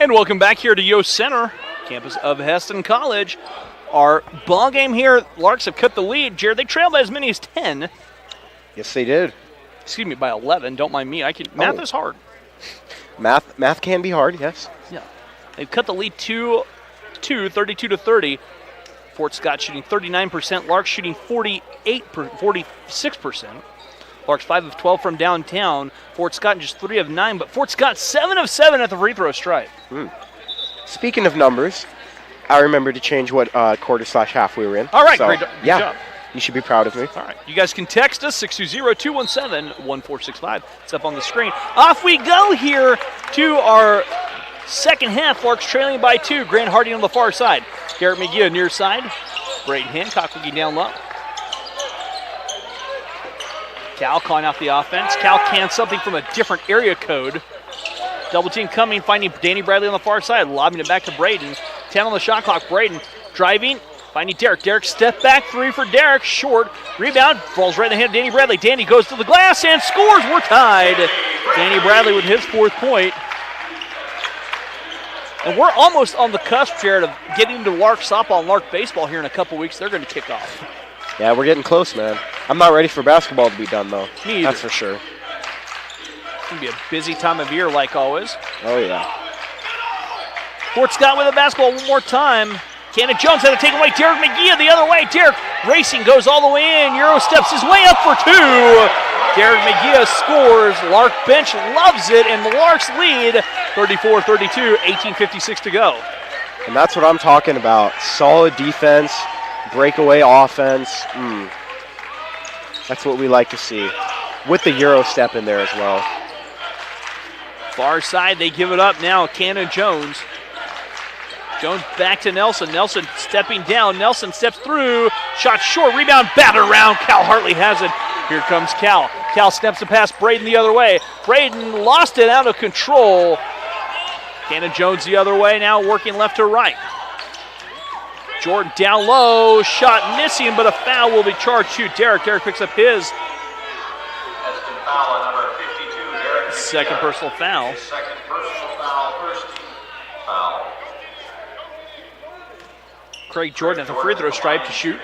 And welcome back here to Yost Center, campus of Hesston College. Our ball game here, Larks have cut the lead. Jared, they trailed by as many as 10. Yes, they did. Excuse me, by 11. Don't mind me. Math is hard. Math can be hard, yes. Yeah. They've cut the lead 32-30. Fort Scott shooting 39%. Larks shooting 46%. Larks 5 of 12 from downtown. Fort Scott just 3 of 9, but Fort Scott 7 of 7 at the free throw stripe. Speaking of numbers, I remember to change what quarter/half we were in. All right, so, great job. You should be proud of me. All right, you guys can text us 620-217-1465. It's up on the screen. Off we go here to our second half. Larks trailing by 2. Grant Harding on the far side. Garrett McGee near side. Braden Hancock looking down low. Cal calling out the offense. Cal can something from a different area code. Double team coming, finding Danny Bradley on the far side, lobbing it back to Braden. 10 on the shot clock. Braden driving, finding Derek. Derek step back 3 for Derek. Short. Rebound. Falls right in the hand of Danny Bradley. Danny goes to the glass and scores. We're tied. Danny Bradley with his 4th point. And we're almost on the cusp, Jared, of getting to Lark softball and Lark baseball here in a couple weeks. They're going to kick off. Yeah, we're getting close, man. I'm not ready for basketball to be done, though. Me either. That's for sure. It's going to be a busy time of year, like always. Oh, yeah. Fort Scott with the basketball one more time. Cannon Jones had to take away Derek McGee the other way. Derek racing, goes all the way in. Euro steps his way up for 2. Derek McGee scores. Lark bench loves it, and the Larks lead 34-32, 18:56 to go. And that's what I'm talking about. Solid defense, breakaway offense. That's what we like to see. With the Euro step in there as well. Far side, they give it up now. Cannon Jones. Jones back to Nelson. Nelson stepping down. Nelson steps through. Shot short. Rebound. Batted around. Cal Hartley has it. Here comes Cal. Cal steps to pass Braden the other way. Braden lost it out of control. Cannon Jones the other way now, working left to right. Jordan down low. Shot missing, but a foul will be charged to Derek. Derek picks up his second personal foul. Second personal foul, first team foul. Craig Jordan at the free throw stripe to shoot.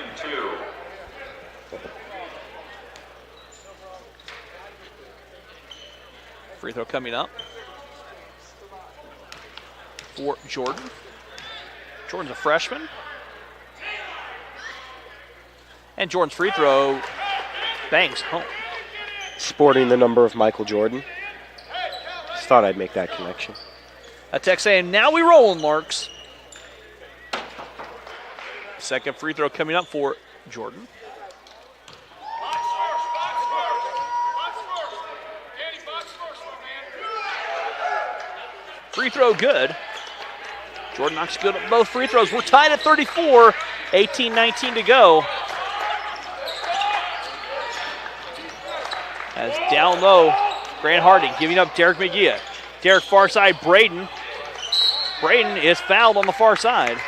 Free throw coming up for Jordan. Jordan's a freshman. And Jordan's free throw bangs home. Sporting the number of Michael Jordan. Just thought I'd make that connection. A text saying, now we roll in Larks. Second free throw coming up for Jordan. Free throw good. Jordan knocks good at both free throws. We're tied at 34, 18-19 to go. As down low, Grant Harding giving up Derek McGee. Derek far side, Braden. Braden is fouled on the far side.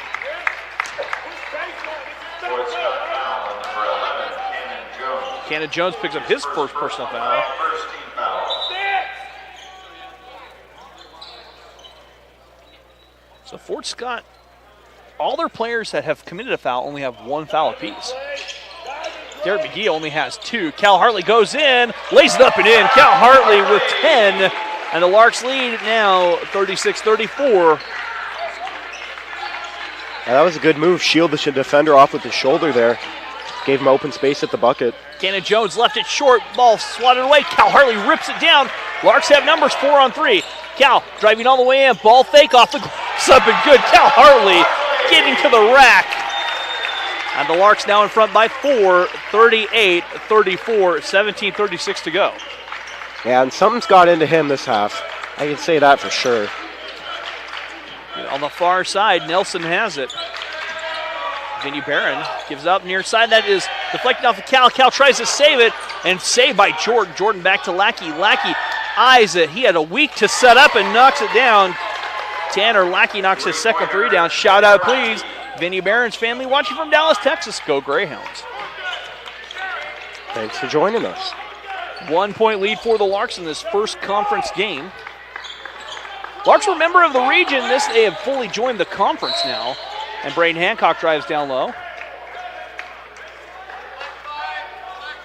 Cannon Jones picks up his first personal foul. So Fort Scott, all their players that have committed a foul only have 1 foul apiece. Derek McGee only has 2. Cal Hartley goes in, lays it up and in. Cal Hartley with 10, and the Larks lead now 36-34. Yeah, that was a good move. Shield the defender off with his shoulder there. Gave him open space at the bucket. Cannon Jones left it short. Ball swatted away. Cal Hartley rips it down. Larks have numbers 4 on 3. Cal driving all the way in. Ball fake off the glass up and good. Cal Hartley getting to the rack. And the Larks now in front by 4, 38-34, 17:36 to go. Yeah, and something's got into him this half. I can say that for sure. On the far side, Nelson has it. Vinny Barron gives up near side. That is deflected off of Cal. Cal tries to save it, and saved by Jordan. Jordan back to Lackey. Lackey eyes it. He had a week to set up and knocks it down. Tanner Lackey knocks his second 3 down. Shout out, please. Vinny Barron's family watching from Dallas, Texas. Go Greyhounds. Thanks for joining us. 1 point lead for the Larks in this first conference game. Larks were a member of the region. They have fully joined the conference now. And Braden Hancock drives down low.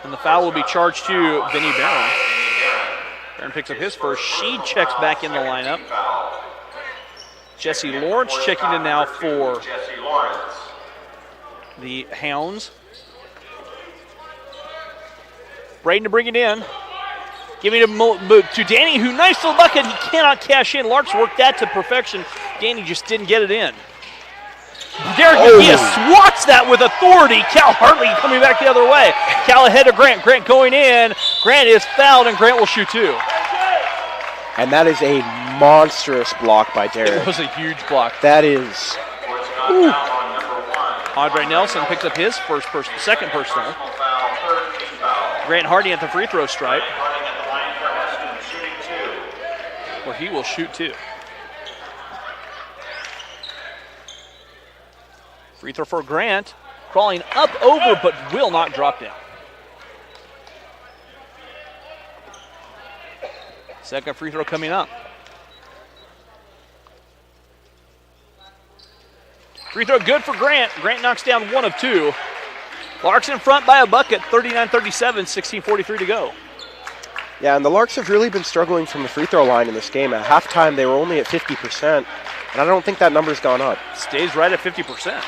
And the foul will be charged to Vinny Barron. Barron picks up his first. Sheed checks back in the lineup. Jesse Lawrence checking in now for the Hounds. Braden to bring it in. Giving it to Danny, who nice little bucket. He cannot cash in. Larks worked that to perfection. Danny just didn't get it in. Derek McGee swats that with authority. Cal Hartley coming back the other way. Cal ahead of Grant. Grant going in. Grant is fouled, and Grant will shoot two. And that is a monstrous block by Derek. It was a huge block. That is. Ooh. Andre Nelson picks up his second personal. Grant Hardy at the free throw stripe, where he will shoot two. Free throw for Grant, crawling up over but will not drop down. Second free throw coming up. Free throw good for Grant. Grant knocks down one of two. Larks in front by a bucket, 39-37, 16:43 to go. Yeah, and the Larks have really been struggling from the free throw line in this game. At halftime, they were only at 50%, and I don't think that number's gone up. Stays right at 50%.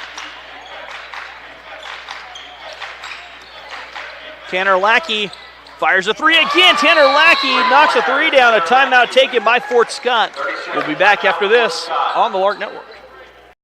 Tanner Lackey fires a three again. Tanner Lackey knocks a three down. A timeout taken by Fort Scott. We'll be back after this on the Lark Network.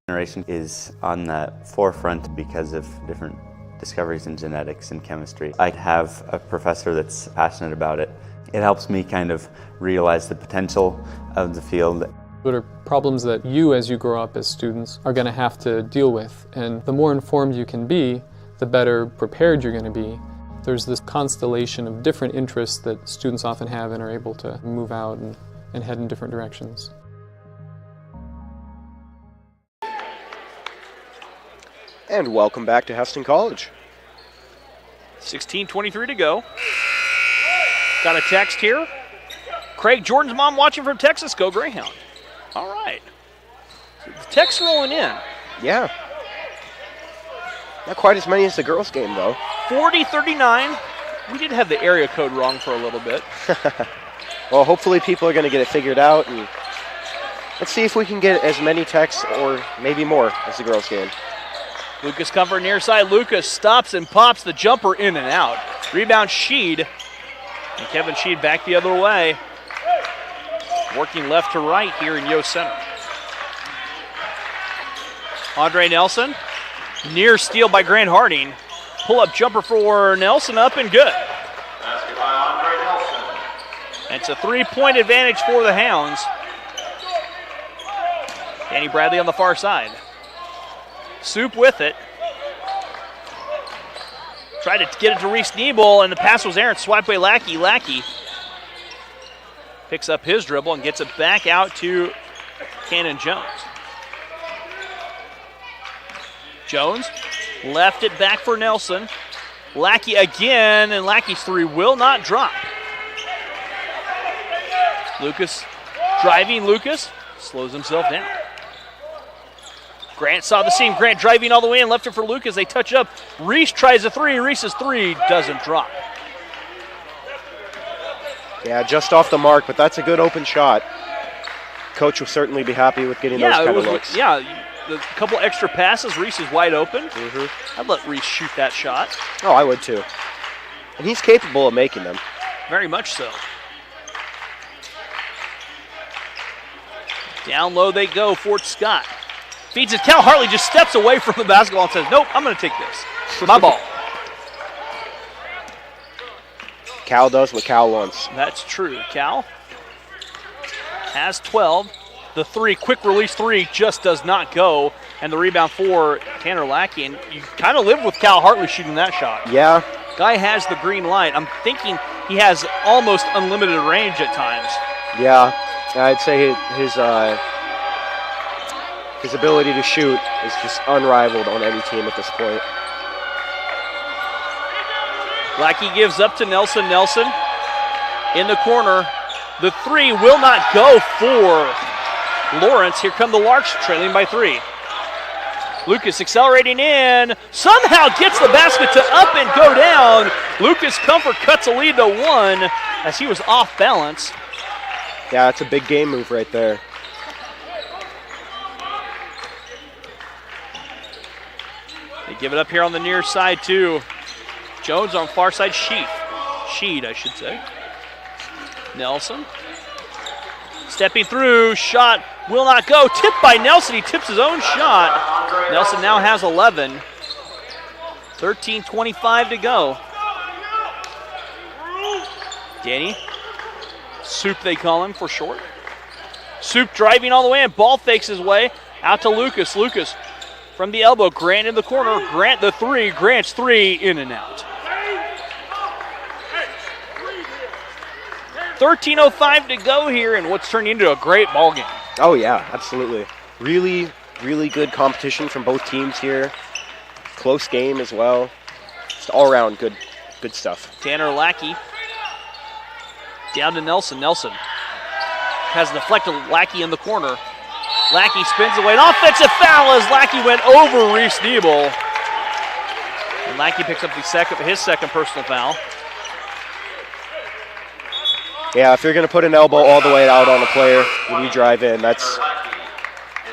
Generation is on the forefront because of different discoveries in genetics and chemistry. I have a professor that's passionate about it. It helps me kind of realize the potential of the field. What are problems that you, as you grow up as students, are going to have to deal with? And the more informed you can be, the better prepared you're going to be. There's this constellation of different interests that students often have and are able to move out and head in different directions. And welcome back to Hesston College. 16:23 to go. Got a text here. Craig Jordan's mom watching from Texas. Go Greyhound. All right. The text rolling in. Yeah. Not quite as many as the girls' game, though. 40-39. We did have the area code wrong for a little bit. Well, hopefully people are going to get it figured out, and let's see if we can get as many texts or maybe more as the girls' game. Lucas Comfort near side. Lucas stops and pops the jumper in and out. Rebound Sheed. And Kevin Sheed back the other way. Working left to right here in Yost Center. Andre Nelson. Near steal by Grant Harding. Pull-up jumper for Nelson, up and good. Basket by Andre Nelson. It's a three-point advantage for the Hounds. Danny Bradley on the far side. Soup with it. Tried to get it to Reese Niebel, and the pass was errant. Swiped by Lackey. Lackey picks up his dribble and gets it back out to Cannon Jones. Jones left it back for Nelson. Lackey again, and Lackey's three will not drop. Lucas driving. Lucas slows himself down. Grant saw the seam. Grant driving all the way in, left it for Lucas. They touch up. Reese tries a three. Reese's three doesn't drop. Yeah, just off the mark, but that's a good open shot. Coach will certainly be happy with getting those kind of looks. Yeah, the couple extra passes. Reese is wide open. I'd let Reese shoot that shot. Oh, I would too. And he's capable of making them. Very much so. Down low they go, Fort Scott. Feeds it. Cal Hartley just steps away from the basketball and says, nope, I'm going to take this. My ball. Cal does what Cal wants. That's true. Cal has 12. The three, quick release three, just does not go. And the rebound for Tanner Lackey. And you kind of live with Cal Hartley shooting that shot. Yeah. Guy has the green light. I'm thinking he has almost unlimited range at times. Yeah, I'd say his ability to shoot is just unrivaled on any team at this point. Lackey gives up to Nelson. Nelson in the corner. The three will not go for Lawrence. Here come the Larks trailing by 3. Lucas accelerating in, somehow gets the basket to up and go down. Lucas Comfort cuts a lead to 1 as he was off balance. Yeah, it's a big game move right there. They give it up here on the near side too. Jones on far side, Sheed, I should say. Nelson. Stepping through, shot will not go. Tipped by Nelson, he tips his own shot. Nelson now has 11. 13:25 to go. Danny. Soup they call him for short. Soup driving all the way and ball fakes his way out to Lucas. Lucas from the elbow, Grant in the corner. Grant the 3, Grant's 3 in and out. 13:05 to go here in what's turned into a great ball game. Oh yeah, absolutely. Really, really good competition from both teams here. Close game as well. Just all around good stuff. Tanner Lackey down to Nelson. Nelson has deflected Lackey in the corner. Lackey spins away. An offensive foul as Lackey went over Reese Nebel. And Lackey picks up his second personal foul. Yeah, if you're going to put an elbow all the way out on a player when you drive in, that's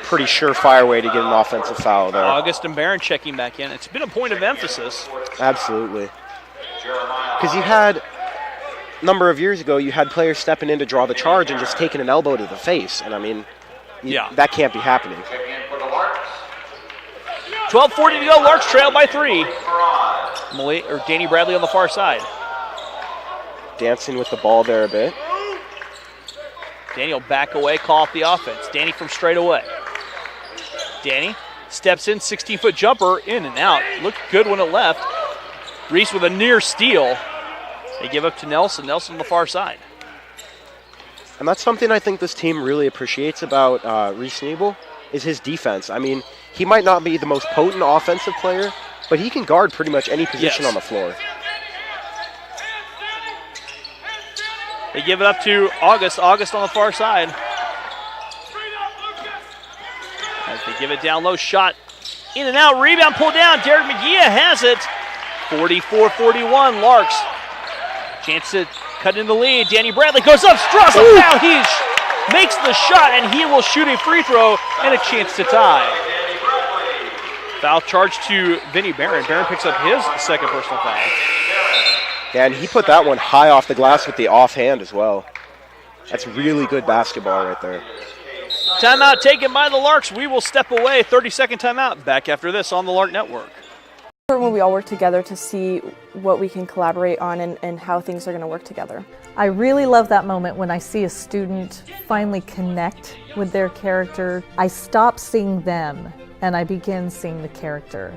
pretty surefire way to get an offensive foul there. August and Barron checking back in. It's been a point of emphasis. Absolutely. Because you had, a number of years ago, you had players stepping in to draw the charge and just taking an elbow to the face. And I mean, that can't be happening. 12:40 to go. Larks trail by 3. Danny Bradley on the far side. Dancing with the ball there a bit. Danny will back away, call off the offense. Danny from straight away. Danny steps in, 16-foot jumper, in and out. Looked good when it left. Reese with a near steal. They give up to Nelson. Nelson on the far side. And that's something I think this team really appreciates about Reese Nebel is his defense. I mean, he might not be the most potent offensive player, but he can guard pretty much any position on the floor. They give it up to August. August on the far side. As they give it down low, shot in and out, rebound pulled down. Derek McGee has it. 44-41, Larks. Chance to cut in the lead. Danny Bradley goes up, straws a foul. He makes the shot, and he will shoot a free throw and a chance to tie. Foul charge to Vinnie Barron. Barron picks up his second personal foul. Yeah, and he put that one high off the glass with the offhand as well. That's really good basketball right there. Timeout taken by the Larks. We will step away. 30-second timeout. Back after this on the Lark Network. When we all work together to see what we can collaborate on and how things are going to work together. I really love that moment when I see a student finally connect with their character. I stop seeing them and I begin seeing the character.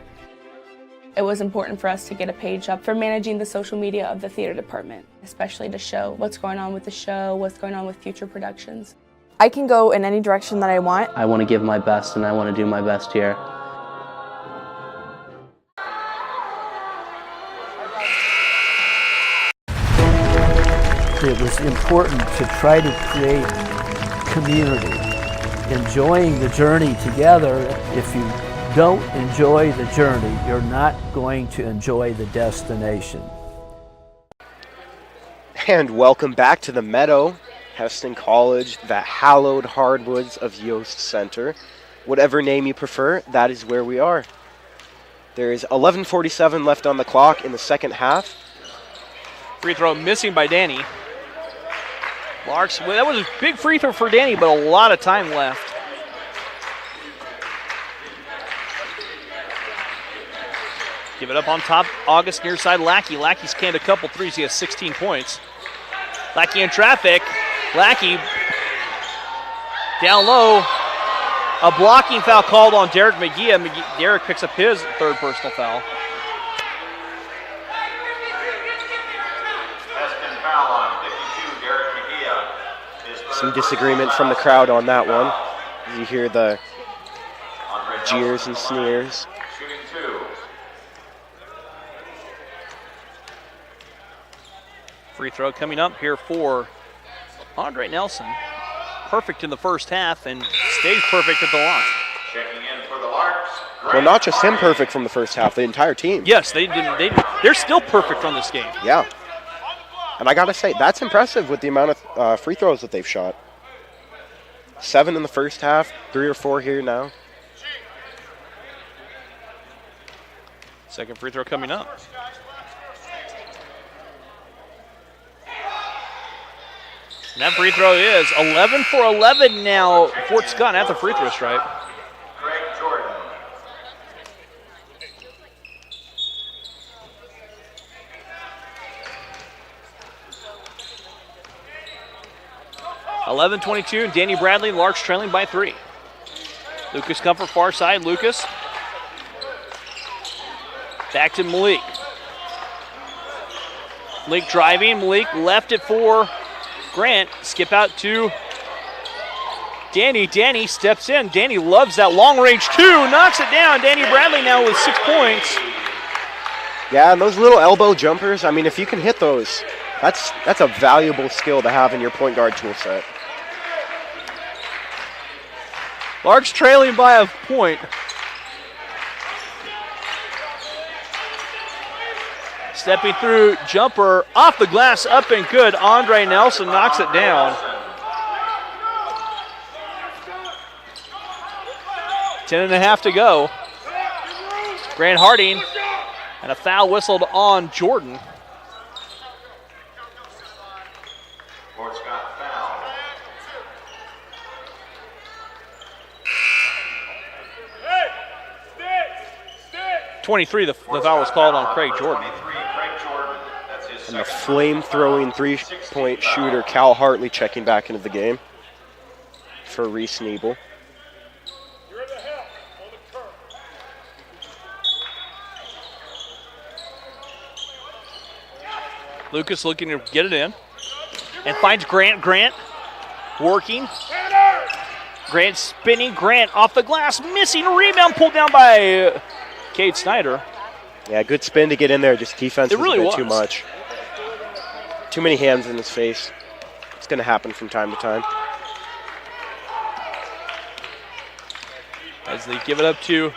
It was important for us to get a page up for managing the social media of the theater department, especially to show what's going on with the show, what's going on with future productions. I can go in any direction that I want. I want to give my best and I want to do my best here. It was important to try to create community, enjoying the journey together. If you don't enjoy the journey, you're not going to enjoy the destination. And welcome back to the Meadow, Hesston College, the hallowed hardwoods of Yost Center. Whatever name you prefer, that is where we are. There is 11:47 left on the clock in the second half. Free throw missing by Danny. Larks, well, that was a big free throw for Danny, but a lot of time left. Give it up on top, August near side, Lackey. Lackey's canned a couple threes. He has 16 points. Lackey in traffic. Lackey down low. A blocking foul called on Derek McGee. Derek picks up his third personal foul. Some disagreement from the crowd on that one. You hear the jeers and sneers. Free throw coming up here for Andre Nelson. perfect in the first half and stays perfect at the line. Checking in for the Larks. Well, not just him perfect from the first half, the entire team. Yes, they're still perfect from this game. Yeah. And I got to say, that's impressive with the amount of free throws that they've shot. 7 in the first half, 3 or 4 here now. Second free throw coming up. And that free throw is 11 for 11 now. Fort Scott at the free throw stripe. Craig Jordan. 11-22, Danny Bradley, Larks trailing by 3. Lucas Comfort far side, Lucas. Back to Malik. Malik driving, Malik left it for Grant. Skip out to Danny. Danny steps in. Danny loves that long range 2, knocks it down. Danny Bradley now with 6 points. Yeah, and those little elbow jumpers, I mean, if you can hit those, that's a valuable skill to have in your point guard tool set. Larks trailing by a point. Stepping through, jumper off the glass, up and good. Andre Nelson knocks it down. 10.5 to go. Grant Harding, and a foul whistled on Jordan. Fort Scott foul. 23, the foul was called on Craig Jordan. And the flame-throwing three-point shooter, Cal Hartley, checking back into the game for Reese Nebel. Lucas looking to get it in and finds Grant. Grant working. Grant spinning. Grant off the glass, missing. Rebound pulled down by Cade Snyder. Yeah, good spin to get in there. Just defense It really was a bit was. too much. Too many hands in his face. It's going to happen from time to time. As they give it up to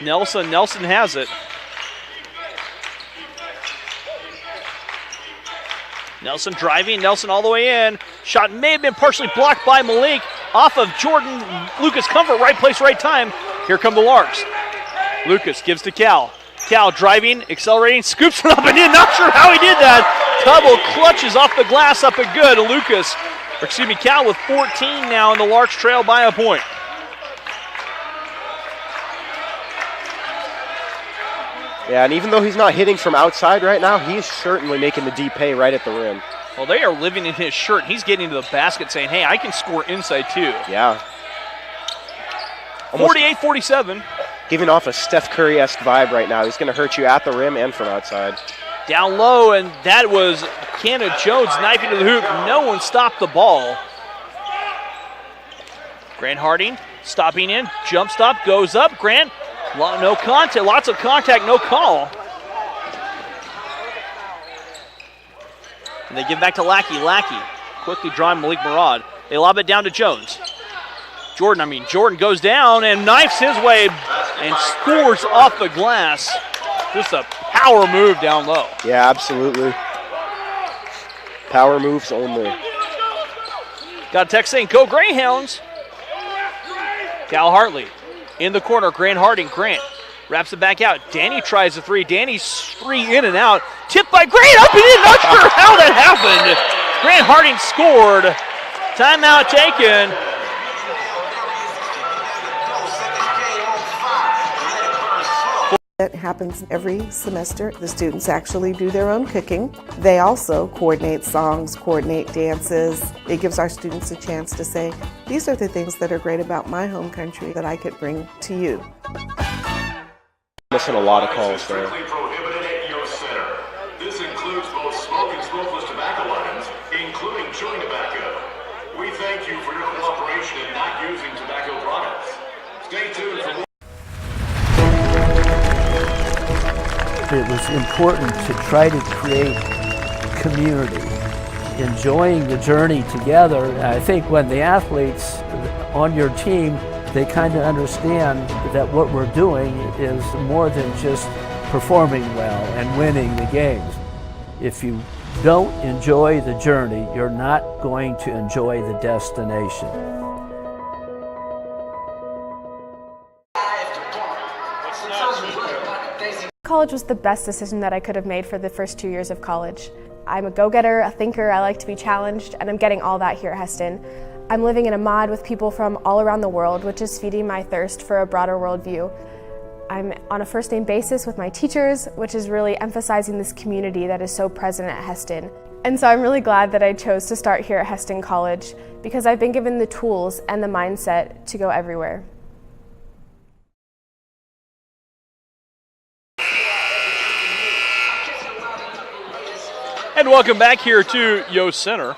Nelson. Nelson has it. Nelson driving. Nelson all the way in. Shot may have been partially blocked by Malik. Off of Jordan. Lucas Comfort. Right place, right time. Here come the Larks. Lucas gives to Cal. Cal driving, accelerating, scoops it up and in. Not sure how he did that. Tubble clutches off the glass, up and good. Cal with 14 now, and the Larks trail by a point. Yeah, and even though he's not hitting from outside right now, he's certainly making the deep pay right at the rim. Well, they are living in his shirt. He's getting to the basket saying, hey, I can score inside too. Yeah. 48-47. Giving off a Steph Curry-esque vibe right now. He's going to hurt you at the rim and from outside. Down low, and that was Kenna Jones knifing to the hoop. No one stopped the ball. Grant Harding stopping in. Jump stop, goes up. Grant, no contact, lots of contact, no call. And they give back to Lackey. Lackey quickly drawing Malik Murad. They lob it down to Jones. Jordan goes down and knifes his way and scores off the glass. Just a power move down low. Yeah, absolutely. Power moves only. Got a text saying, go Greyhounds. Cal Hartley in the corner. Grant Harding. Grant wraps it back out. Danny tries the three. Danny's three in and out. Tipped by Grant up and in. Not sure how that happened. Grant Harding scored. Timeout taken. That happens every semester. The students actually do their own cooking. They also coordinate songs, coordinate dances. It gives our students a chance to say, these are the things that are great about my home country that I could bring to you. Missing a lot of calls there. Prohibited at your center. This includes both smoke and smokeless tobacco items, including chewing tobacco. We thank you for your cooperation in not using tobacco products. Stay tuned for more. It was important to try to create community enjoying the journey together. I think when the athletes on your team, they kind of understand that what we're doing is more than just performing well and winning the games. If you don't enjoy the journey, you're not going to enjoy the destination. College was the best decision that I could have made for the first 2 years of college. I'm a go-getter, a thinker, I like to be challenged, and I'm getting all that here at Heston. I'm living in a mod with people from all around the world, which is feeding my thirst for a broader worldview. I'm on a first-name basis with my teachers, which is really emphasizing this community that is so present at Heston. And so I'm really glad that I chose to start here at Heston College because I've been given the tools and the mindset to go everywhere. And welcome back here to Yost Center.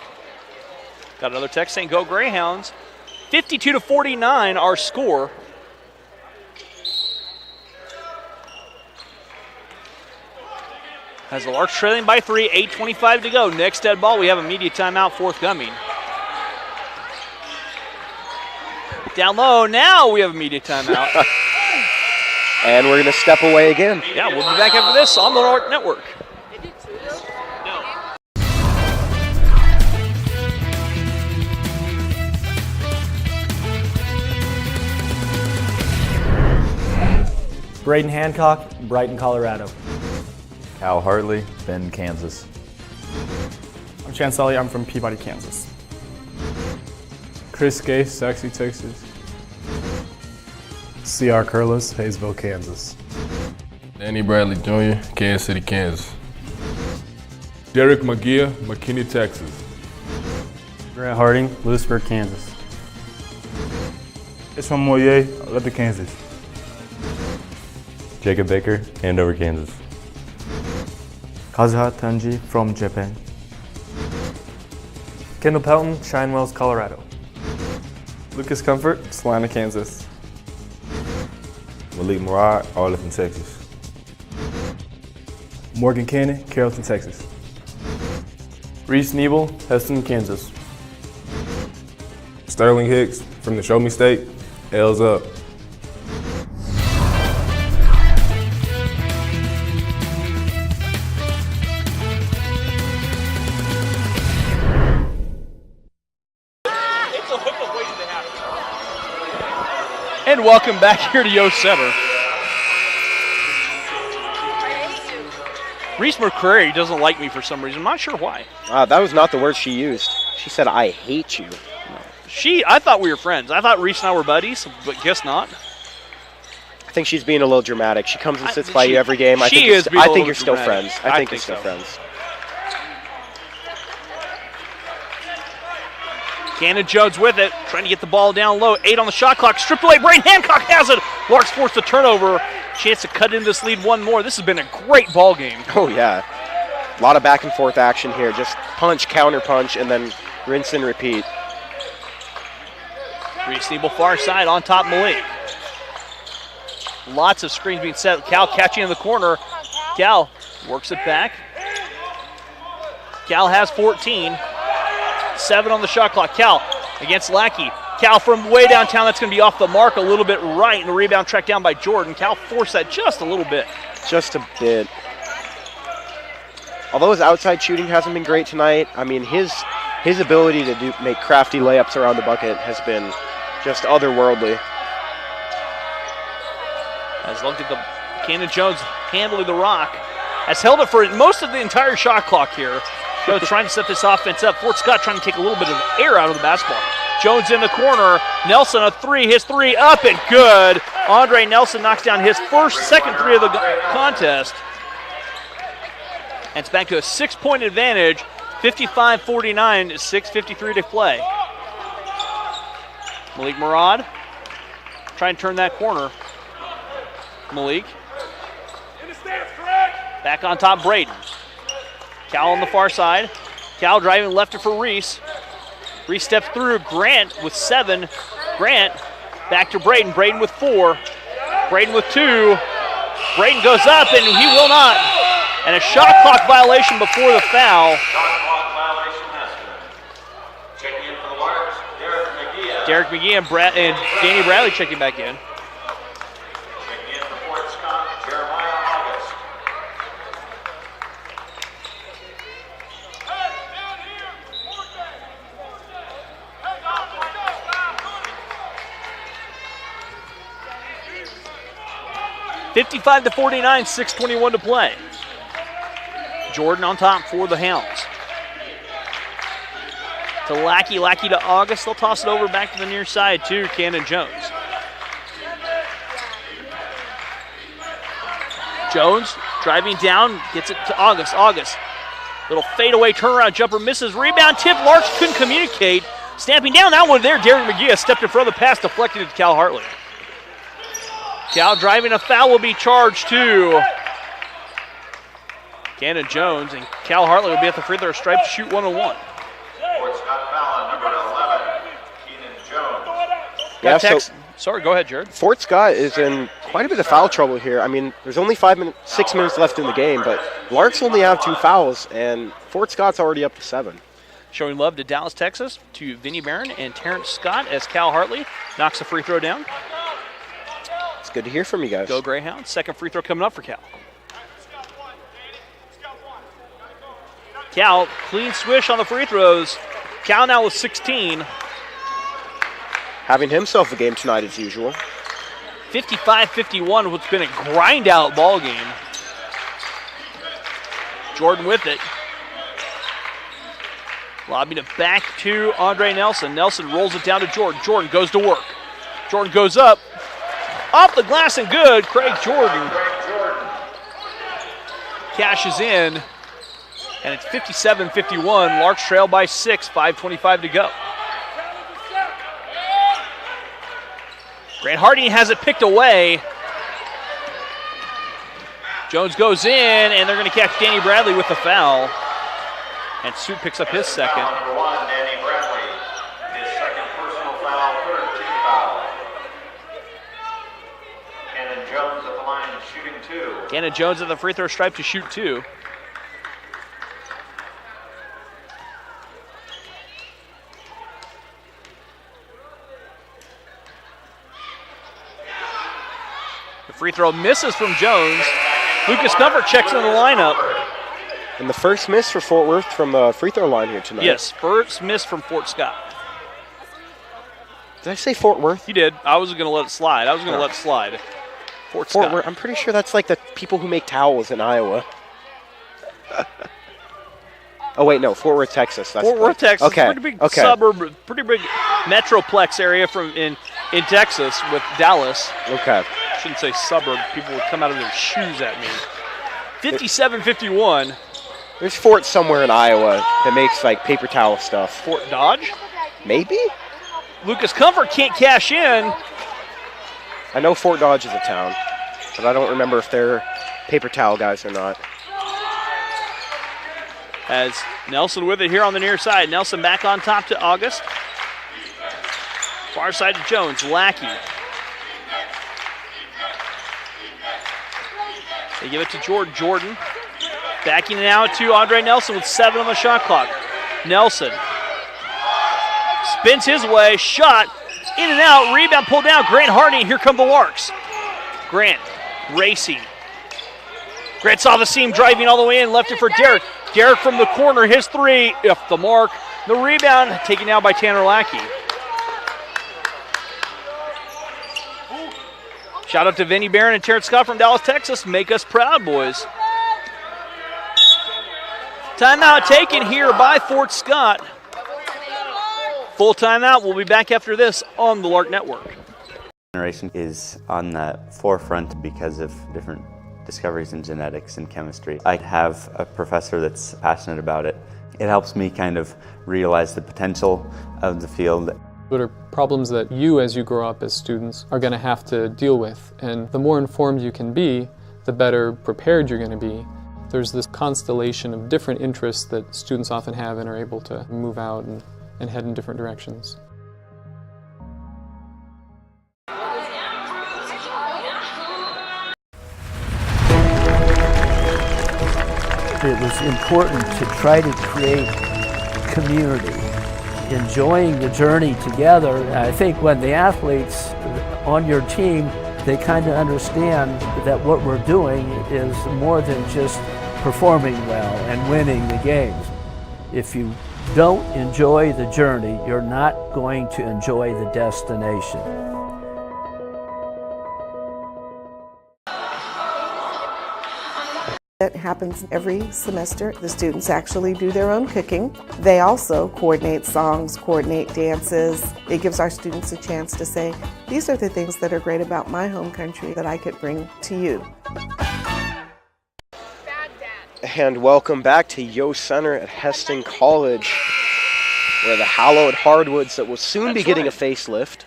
Got another text saying go Greyhounds. 52-49 our score. As the Larks trailing by 3, 8:25 to go. Next dead ball, we have a media timeout forthcoming. Down low, now we have a media timeout. And we're going to step away again. Yeah, we'll be back after this on the Lark Network. Braden Hancock, Brighton, Colorado. Cal Hartley, Bend, Kansas. I'm Chance Sully, I'm from Peabody, Kansas. Chris Gay, Saxe, Texas. C.R. Curlis, Hayesville, Kansas. Danny Bradley Jr., Kansas City, Kansas. Derek McGeer, McKinney, Texas. Grant Harding, Lewisburg, Kansas. It's from Moyer, Lubbock, Kansas. Jacob Baker, Andover, Kansas. Kazuha Tanji from Japan. Kendall Pelton, Shinewells, Colorado. Lucas Comfort, Salina, Kansas. Malik Murad, Arlington, Texas. Morgan Cannon, Carrollton, Texas. Reese Nebel, Heston, Kansas. Sterling Hicks from the Show Me State, L's up. And welcome back here to Yost Center. Reese McCrary doesn't like me for some reason. I'm not sure why. That was not the word she used. She said, I hate you. I thought we were friends. I thought Reese and I were buddies, but guess not. I think she's being a little dramatic. She comes and sits by you every game. I think you're still friends. I think you're still friends. Cannon Jones with it, trying to get the ball down low. 8 on the shot clock, stripped away. Braden Hancock has it. Larks forced a turnover. Chance to cut into this lead one more. This has been a great ball game. Oh, yeah. A lot of back and forth action here. Just punch, counter punch, and then rinse and repeat. Reese Nebel far side on top Malik. Lots of screens being set. Cal catching in the corner. Cal works it back. Cal has 14. 7 on the shot clock. Cal against Lackey. Cal from way downtown. That's going to be off the mark a little bit right. And the rebound tracked down by Jordan. Cal forced that just a little bit. Just a bit. Although his outside shooting hasn't been great tonight, I mean, his ability to make crafty layups around the bucket has been just otherworldly. As looked at the Cannon Jones handling the rock. Has held it for most of the entire shot clock here. Jones trying to set this offense up. Fort Scott trying to take a little bit of air out of the basketball. Jones in the corner. Nelson a three. His three up and good. Andre Nelson knocks down his second three of the contest. And it's back to a 6-point advantage. 55-49, 6:53 to play. Malik Murad trying to turn that corner. Malik. Back on top, Braden. Cal on the far side. Cal driving left for Reese. Reese steps through. Grant with 7. Grant back to Braden. Braden with 4. Braden with 2. Braden goes up and he will not. And a shot clock violation before the foul. Derek McGee and Danny Bradley checking back in. Checking in for Fort Scott, Jeremiah August. (55-49), 6:21 to play. Jordan on top for the Hounds. To Lackey to August. They'll toss it over back to the near side to Cannon Jones. Jones driving down, gets it to August. Little fadeaway turnaround jumper, misses. Rebound tip, Larks couldn't communicate. Stamping down that one there, Derek McGee stepped in front of the pass, deflected it to Cal Hartley. Cal driving, a foul will be charged to Cannon Jones, and Cal Hartley will be at the free throw stripe to shoot 1-on-1. Fort Scott foul on number 11, Keenan Jones. Yeah, sorry, go ahead, Jared. Fort Scott is in quite a bit of foul trouble here. I mean, there's only 6 minutes left in the game, but Larks only have 2 fouls, and Fort Scott's already up to 7. Showing love to Dallas, Texas, to Vinnie Barron and Terrence Scott as Cal Hartley knocks the free throw down. It's good to hear from you guys. Go Greyhounds. Second free throw coming up for Cal. Cal, clean swish on the free throws. Cal now with 16. Having himself a game tonight as usual. 55-51, what's been a grind-out ball game. Jordan with it. Lobbing it back to Andre Nelson. Nelson rolls it down to Jordan. Jordan goes to work. Jordan goes up. Off the glass and good. Craig Jordan cashes in. And it's 57-51. Larks trail by 6, 5:25 to go. Grant Harding has it picked away. Jones goes in, and they're going to catch Danny Bradley with the foul. And Suit picks up his second. Number 1, Danny Bradley. His second personal foul, third team foul. Cannon Jones at the line shooting 2. Cannon Jones at the free throw stripe to shoot 2. The free throw misses from Jones. Lucas Comfort checks in the lineup. And the first miss for Fort Worth from the free throw line here tonight. Yes, first miss from Fort Scott. Did I say Fort Worth? You did. I was going to let it slide. Let it slide. Fort Scott. Worth. I'm pretty sure that's like the people who make towels in Iowa. Oh, wait, no. Fort Worth, Texas. That's Fort Worth, Texas. Okay. Pretty big suburb, pretty big metroplex area in Texas with Dallas. Okay. I shouldn't say suburb. People would come out of their shoes at me. 57-51. There's Fort somewhere in Iowa that makes like paper towel stuff. Fort Dodge? Maybe? Lucas Comfort can't cash in. I know Fort Dodge is a town, but I don't remember if they're paper towel guys or not. As Nelson with it here on the near side. Nelson back on top to August. Far side to Jones. Lackey. They give it to Jordan. Backing it out to Andre Nelson with 7 on the shot clock. Nelson spins his way. Shot. In and out. Rebound pulled down. Grant Harding. Here come the Larks. Grant racing. Grant saw the seam driving all the way in. Left it for Derek. Derek from the corner. His 3. Off the mark. The rebound taken out by Tanner Lackey. Shout out to Vinnie Barron and Terrence Scott from Dallas, Texas. Make us proud, boys. Timeout taken here by Fort Scott. Full timeout. We'll be back after this on the Lark Network. Generation is on the forefront because of different discoveries in genetics and chemistry. I have a professor that's passionate about it. It helps me kind of realize the potential of the field. What are problems that you, as you grow up as students, are going to have to deal with? And the more informed you can be, the better prepared you're going to be. There's this constellation of different interests that students often have and are able to move out and head in different directions. It was important to try to create community enjoying the journey together. I think when the athletes on your team, they kind of understand that what we're doing is more than just performing well and winning the games. If you don't enjoy the journey, you're not going to enjoy the destination. It happens every semester. The students actually do their own cooking. They also coordinate songs, coordinate dances. It gives our students a chance to say, these are the things that are great about my home country that I could bring to you. And welcome back to Yost Center at Heston College, where the hallowed hardwoods that will soon be getting a facelift.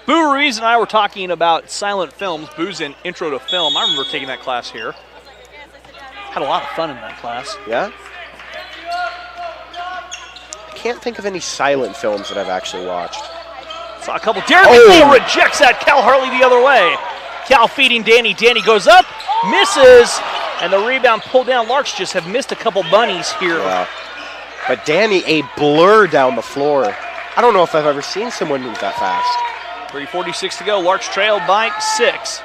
Boo Ruiz and I were talking about silent films. Boo's in Intro to Film. I remember taking that class here. Had a lot of fun in that class. Yeah? I can't think of any silent films that I've actually watched. Saw a couple. Derek McNeil rejects that. Cal Hartley the other way. Cal feeding Danny. Danny goes up, misses, and the rebound pulled down. Larks just have missed a couple bunnies here. Yeah. But Danny, a blur down the floor. I don't know if I've ever seen someone move that fast. 3:46 to go. Larks trailed by 6.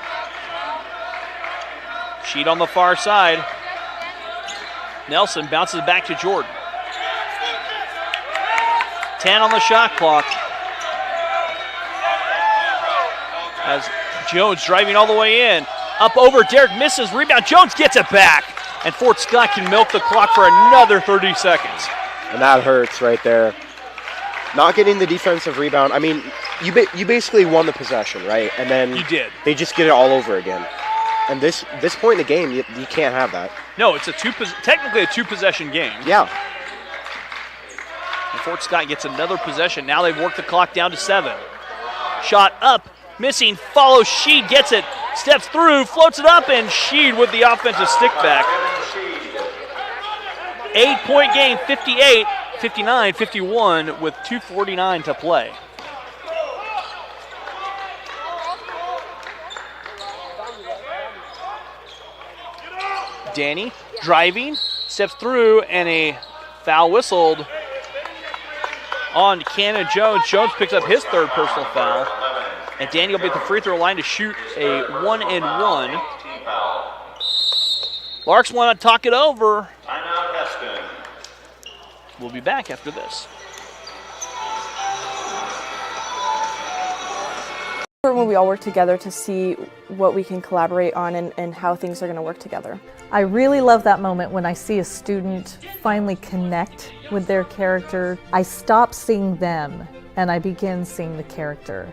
Sheet on the far side. Nelson bounces back to Jordan. 10 on the shot clock. As Jones driving all the way in. Up over Derek, misses, rebound. Jones gets it back. And Fort Scott can milk the clock for another 30 seconds. And that hurts right there. Not getting the defensive rebound. I mean, you basically won the possession, right? And then you did. They just get it all over again. And this point in the game, you can't have that. No, it's technically a two-possession game. Yeah. And Fort Scott gets another possession. Now they've worked the clock down to 7. Shot up, missing, follows Sheed, gets it, steps through, floats it up, and Sheed with the offensive stick back. 8-point game, 58, 59, 51 with 2:49 to play. Danny driving, steps through, and a foul whistled on Cannon Jones. Jones picks up his third personal foul, and Danny will be at the free throw line to shoot a 1-and-1. Larks want to talk it over. Timeout, Heston. We'll be back after this. When we all work together to see what we can collaborate on and how things are going to work together. I really love that moment when I see a student finally connect with their character. I stop seeing them and I begin seeing the character.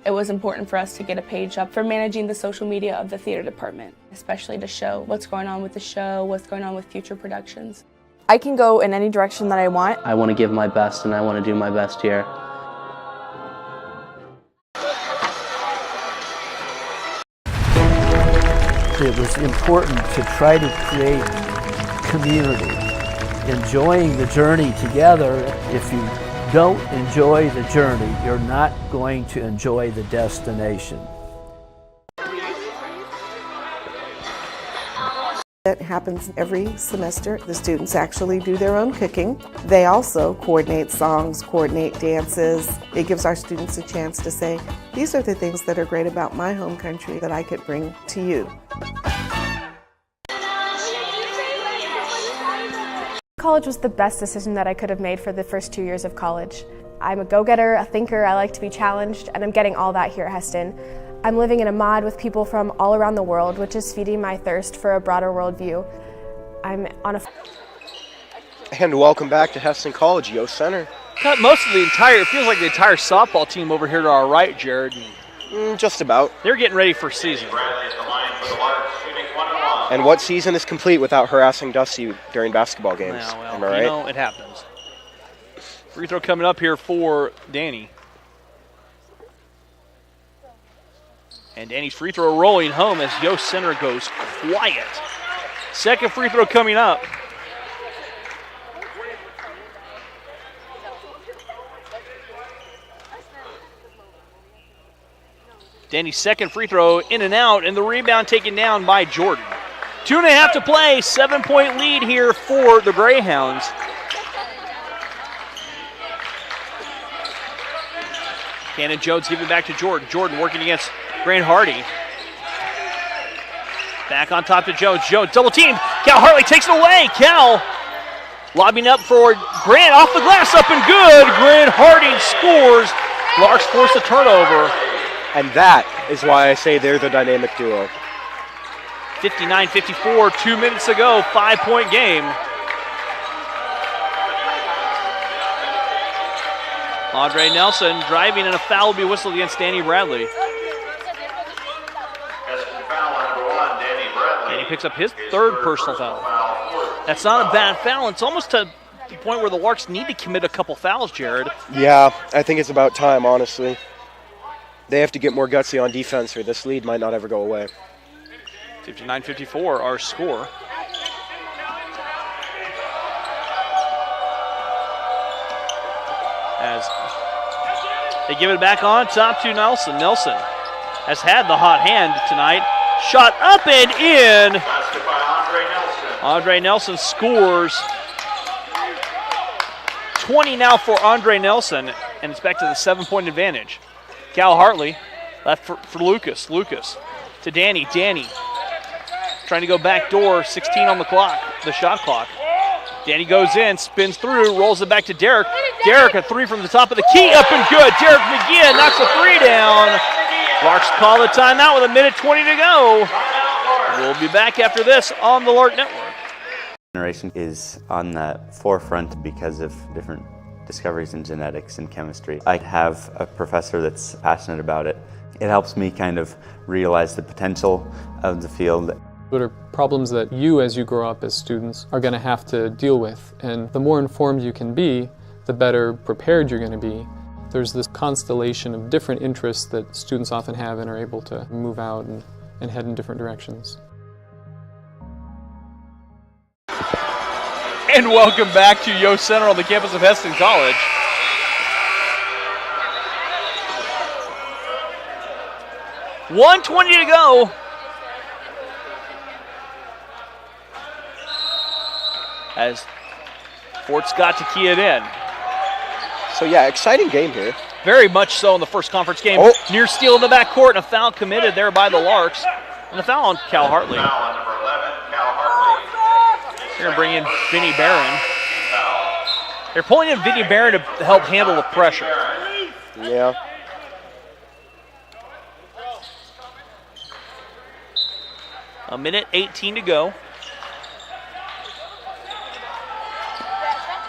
It was important for us to get a page up for managing the social media of the theater department, especially to show what's going on with the show, what's going on with future productions. I can go in any direction that I want. I want to give my best and I want to do my best here. It was important to try to create community, enjoying the journey together. If you don't enjoy the journey, you're not going to enjoy the destination. That happens every semester. The students actually do their own cooking. They also coordinate songs, coordinate dances. It gives our students a chance to say, these are the things that are great about my home country that I could bring to you. College was the best decision that I could have made for the first 2 years of college. I'm a go-getter, a thinker, I like to be challenged, and I'm getting all that here at Heston. I'm living in a mod with people from all around the world, which is feeding my thirst for a broader worldview. I'm on a... And welcome back to Heston College, Yost Center. Cut most of the entire, it feels like the entire softball team over here to our right, Jared. Just about. They're getting ready for season. And what season is complete without harassing Dusty during basketball games? Well, Am I right? You know, it happens. Free throw coming up here for Danny. And Danny's free throw rolling home as Yost Center goes quiet. Second free throw coming up. Danny's second free throw in and out, and the rebound taken down by Jordan. 2.5 to play, 7-point lead here for the Greyhounds. Cannon Jones giving back to Jordan. Jordan working against Grant Hardy. Back on top to Jones. Jones double team. Cal Hartley takes it away. Cal lobbing up for Grant off the glass, up and good. Grant Hardy scores. Larks force a turnover. And that is why I say they're the dynamic duo. 59-54, 2 minutes ago, 5-point game. Andre Nelson driving, and a foul will be whistled against Danny Bradley. Danny picks up his third personal foul. That's not a bad foul. It's almost to the point where the Larks need to commit a couple fouls, Jared. Yeah, I think it's about time, honestly. They have to get more gutsy on defense, or this lead might not ever go away. 59-54, our score. As they give it back on top to Nelson. Nelson has had the hot hand tonight. Shot up and in. Andre Nelson scores. 20 now for Andre Nelson, and it's back to the 7-point advantage. Cal Hartley left for Lucas. Lucas to Danny. Danny trying to go back door, 16 on the clock, the shot clock. Danny goes in, spins through, rolls it back to Derek. Derek, a three from the top of the key, up and good. Derek McGee knocks a three down. Larks call the timeout with 1:20 to go. We'll be back after this on the Lark Network. Generation is on the forefront because of different discoveries in genetics and chemistry. I have a professor that's passionate about it. It helps me kind of realize the potential of the field. What are problems that you, as you grow up as students, are going to have to deal with? And the more informed you can be, the better prepared you're going to be. There's this constellation of different interests that students often have and are able to move out and head in different directions. And welcome back to Yost Center on the campus of Hesston College. $1:20 to go. As Fort Scott to key it in. So yeah, exciting game here. Very much so in the first conference game. Oh. Near steal in the backcourt, and a foul committed there by the Larks. And the foul on Cal Hartley. They're going to bring in Vinny Barron. They're pulling in Vinny Barron to help handle the pressure. Yeah. A minute 18 to go.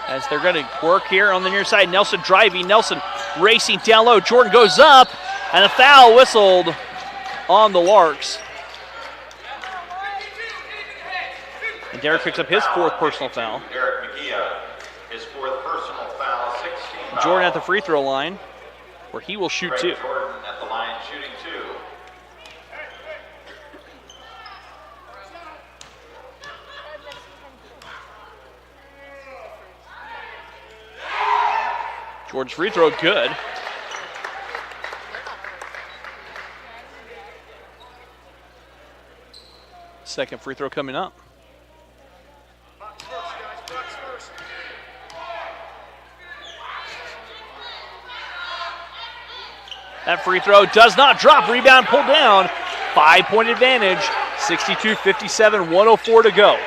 As they're going to work here on the near side. Nelson driving, Nelson racing down low. Jordan goes up, and a foul whistled on the Larks. And Derek picks up his fourth personal foul. Derek McGee, his fourth personal foul, 16. Jordan at the free throw line, where he will shoot two. Jordan at the line shooting two. Jordan's free throw good. Second free throw coming up. That free throw does not drop. Rebound pulled down. 5-point advantage. 62-57, 1:04 to go.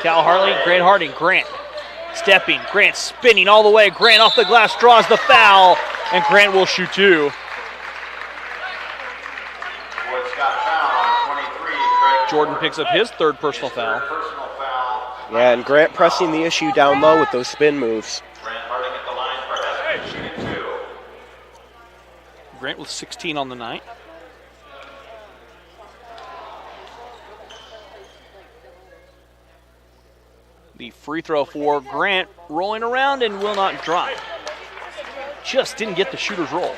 Cal Hartley, Grant Harding, Grant stepping, Grant spinning all the way. Grant off the glass, draws the foul, and Grant will shoot two. Jordan picks up his third personal foul. Yeah, and Grant pressing the issue down low with those spin moves. Grant with 16 on the night. The free throw for Grant rolling around and will not drop. Just didn't get the shooter's roll.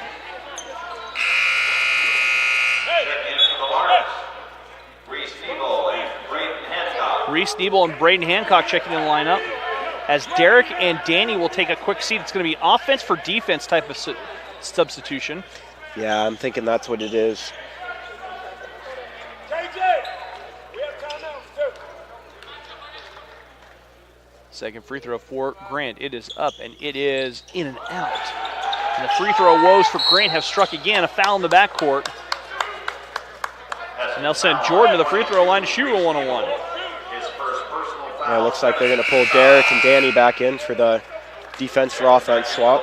Reese Nebel and Braden Hancock checking in the lineup. As Derek and Danny will take a quick seat. It's going to be offense for defense type of substitution. Yeah, I'm thinking that's what it is. Second free throw for Grant. It is up and it is in and out. And the free throw woes for Grant have struck again. A foul in the backcourt. And they'll send Jordan to the free throw line to shoot a one-on-one. Yeah, it looks like they're going to pull Derek and Danny back in for the defense for offense swap.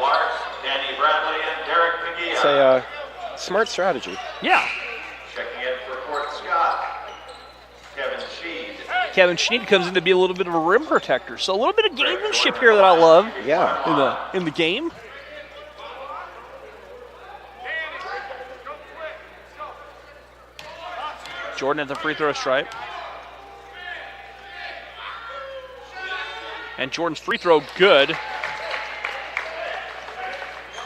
It's a smart strategy. Yeah. Checking in for Fort Scott, Kevin Sheed. Kevin Schneed comes in to be a little bit of a rim protector. So a little bit of gamemanship here that I love. Yeah. In the game. Jordan at the free throw stripe. And Jordan's free throw good.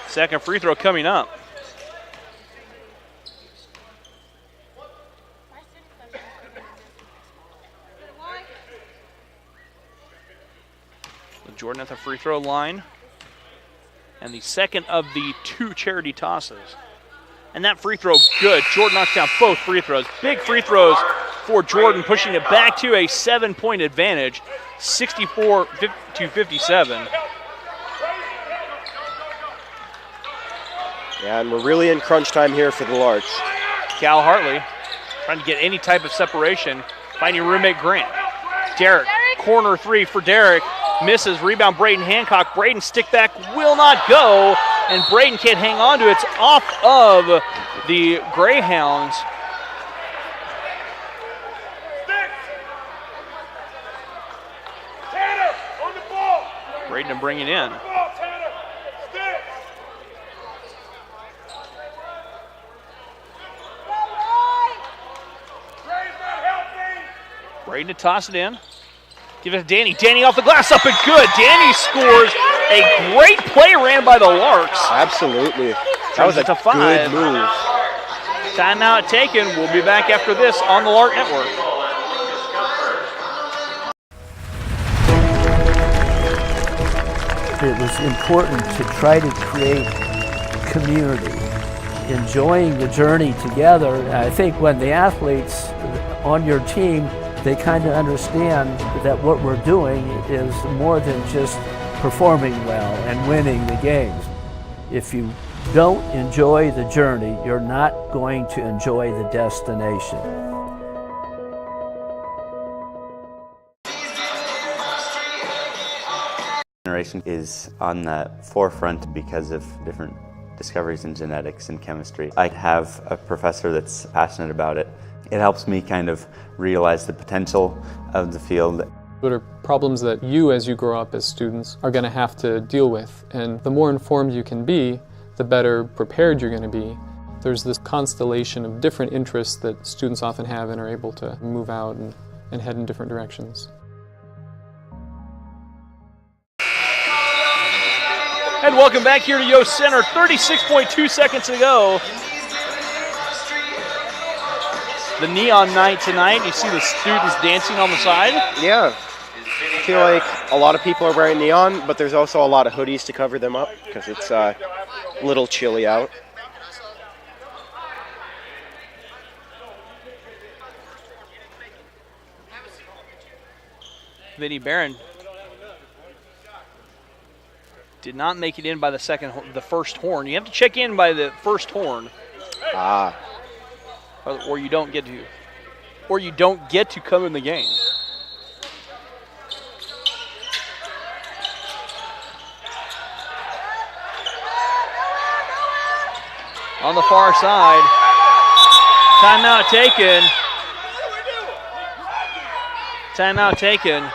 Second free throw coming up. Jordan at the free throw line. And the second of the two charity tosses. And that free throw good. Jordan knocks down both free throws. Big free throws for Jordan, pushing it back to a 7-point advantage, 64-57. Yeah, and we're really in crunch time here for the Larks. Cal Hartley trying to get any type of separation, finding roommate Grant. Derek, corner three for Derek. Misses, rebound Braden Hancock. Braden stick back will not go, and Braden can't hang on to it. It's off of the Greyhounds. Braden to bring it in. Braden to toss it in. Give it to Danny. Danny off the glass, up and good. Danny scores. A great play ran by the Larks. Absolutely. That was a good move. Timeout taken. We'll be back after this on the Lark Network. It was important to try to create community, enjoying the journey together. I think when the athletes on your team, they kind of understand that what we're doing is more than just performing well and winning the games. If you don't enjoy the journey, you're not going to enjoy the destination. Generation is on the forefront because of different discoveries in genetics and chemistry. I have a professor that's passionate about it. It helps me kind of realize the potential of the field. What are problems that you, as you grow up as students, are going to have to deal with? And the more informed you can be, the better prepared you're going to be. There's this constellation of different interests that students often have and are able to move out and head in different directions. And welcome back here to Yost Center. 36.2 seconds to go. The neon night tonight. You see the students dancing on the side? Yeah. I feel like a lot of people are wearing neon, but there's also a lot of hoodies to cover them up because it's a little chilly out. Vinny Barron did not make it in by the first horn. You have to check in by the first horn. Or you don't get to come in the game. On the far side, timeout taken. Timeout taken.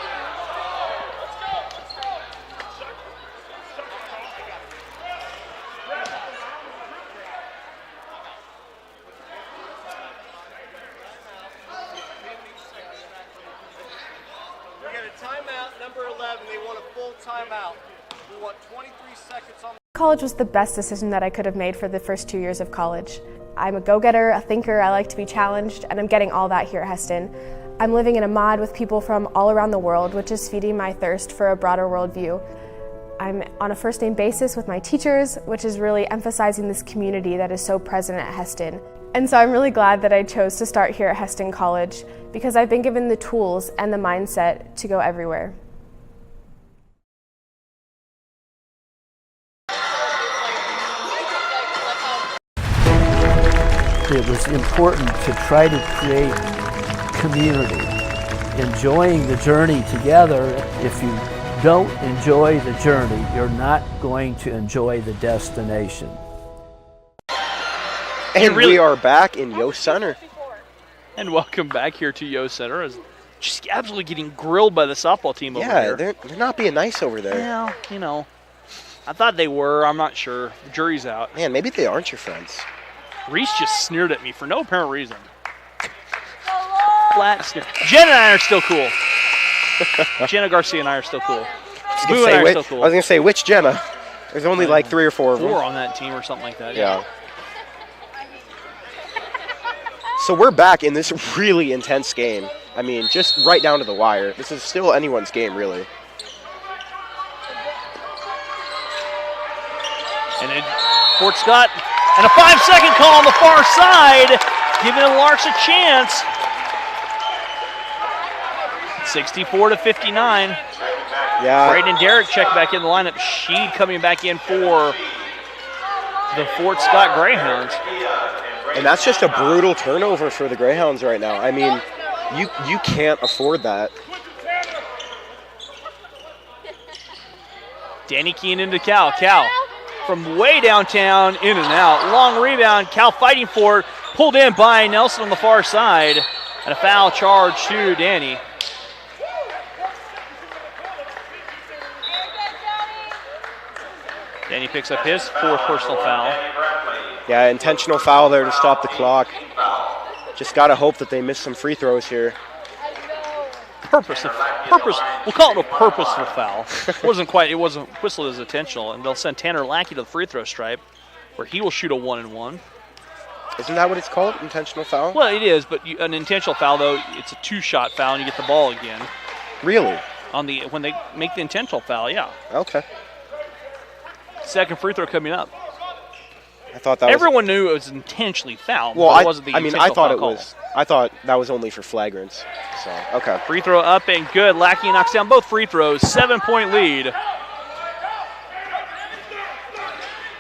College was the best decision that I could have made for the first 2 years of college. I'm a go-getter, a thinker, I like to be challenged, and I'm getting all that here at Heston. I'm living in a mod with people from all around the world, which is feeding my thirst for a broader worldview. I'm on a first-name basis with my teachers, which is really emphasizing this community that is so present at Heston. And so I'm really glad that I chose to start here at Heston College because I've been given the tools and the mindset to go everywhere. it was important to try to create community, enjoying the journey together. If you don't enjoy the journey, you're not going to enjoy the destination. And we are back in Yost Center. And welcome back here to Yost Center. As just absolutely getting grilled by the softball team over Yeah, there. they're not being nice over there. Well, you know, I thought they were. I'm not sure. The jury's out. Man, maybe they aren't your friends. Reese just sneered at me for no apparent reason. Flat sneer. Jen and I are still cool. Jenna Garcia and I are still cool. Boo and I are still cool. I was going to say, which Jenna? There's only like 3 or 4 of them. 4 on that team or something like that. Yeah. So we're back in this really intense game. I mean, just right down to the wire. This is still anyone's game, really. And then Fort Scott, and a 5-second call on the far side, giving the Larks a chance. 64-59. Yeah. Braden Derrick checked back in the lineup. Sheed coming back in for the Fort Scott Greyhounds. And that's just a brutal turnover for the Greyhounds right now. I mean, you can't afford that. Danny Keene into Cal. Cal from way downtown, in and out. Long rebound. Cal fighting for it. Pulled in by Nelson on the far side. And a foul charge to Danny. Danny picks up his 4th personal foul. Yeah, intentional foul there to stop the clock. Just got to hope that they miss some free throws here. Purpose. We'll call it a purposeful foul. It wasn't whistled as intentional, and they'll send Tanner Lackey to the free throw stripe, where he will shoot a 1-and-1. Isn't that what it's called, intentional foul? Well, it is, but an intentional foul, though, it's a 2-shot foul, and you get the ball again. Really? When they make the intentional foul, yeah. Okay. Second free throw coming up. I thought that everyone knew it was intentionally fouled. Well, but it wasn't the I thought that was only for flagrants. So okay. Free throw up and good. Lackey knocks down both free throws. 7-point lead.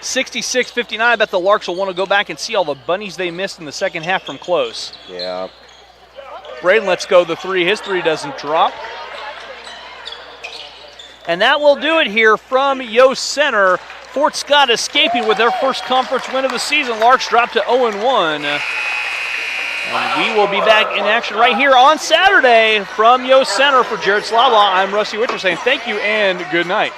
66-59. I bet the Larks will want to go back and see all the bunnies they missed in the second half from close. Yeah. Braden lets go the 3. His 3 doesn't drop. And that will do it here from Yost Center. Fort Scott escaping with their first conference win of the season. Larks drop to 0-1. And we will be back in action right here on Saturday from Yost Center. For Jared Slablaw, I'm Rusty Witcher saying thank you and good night.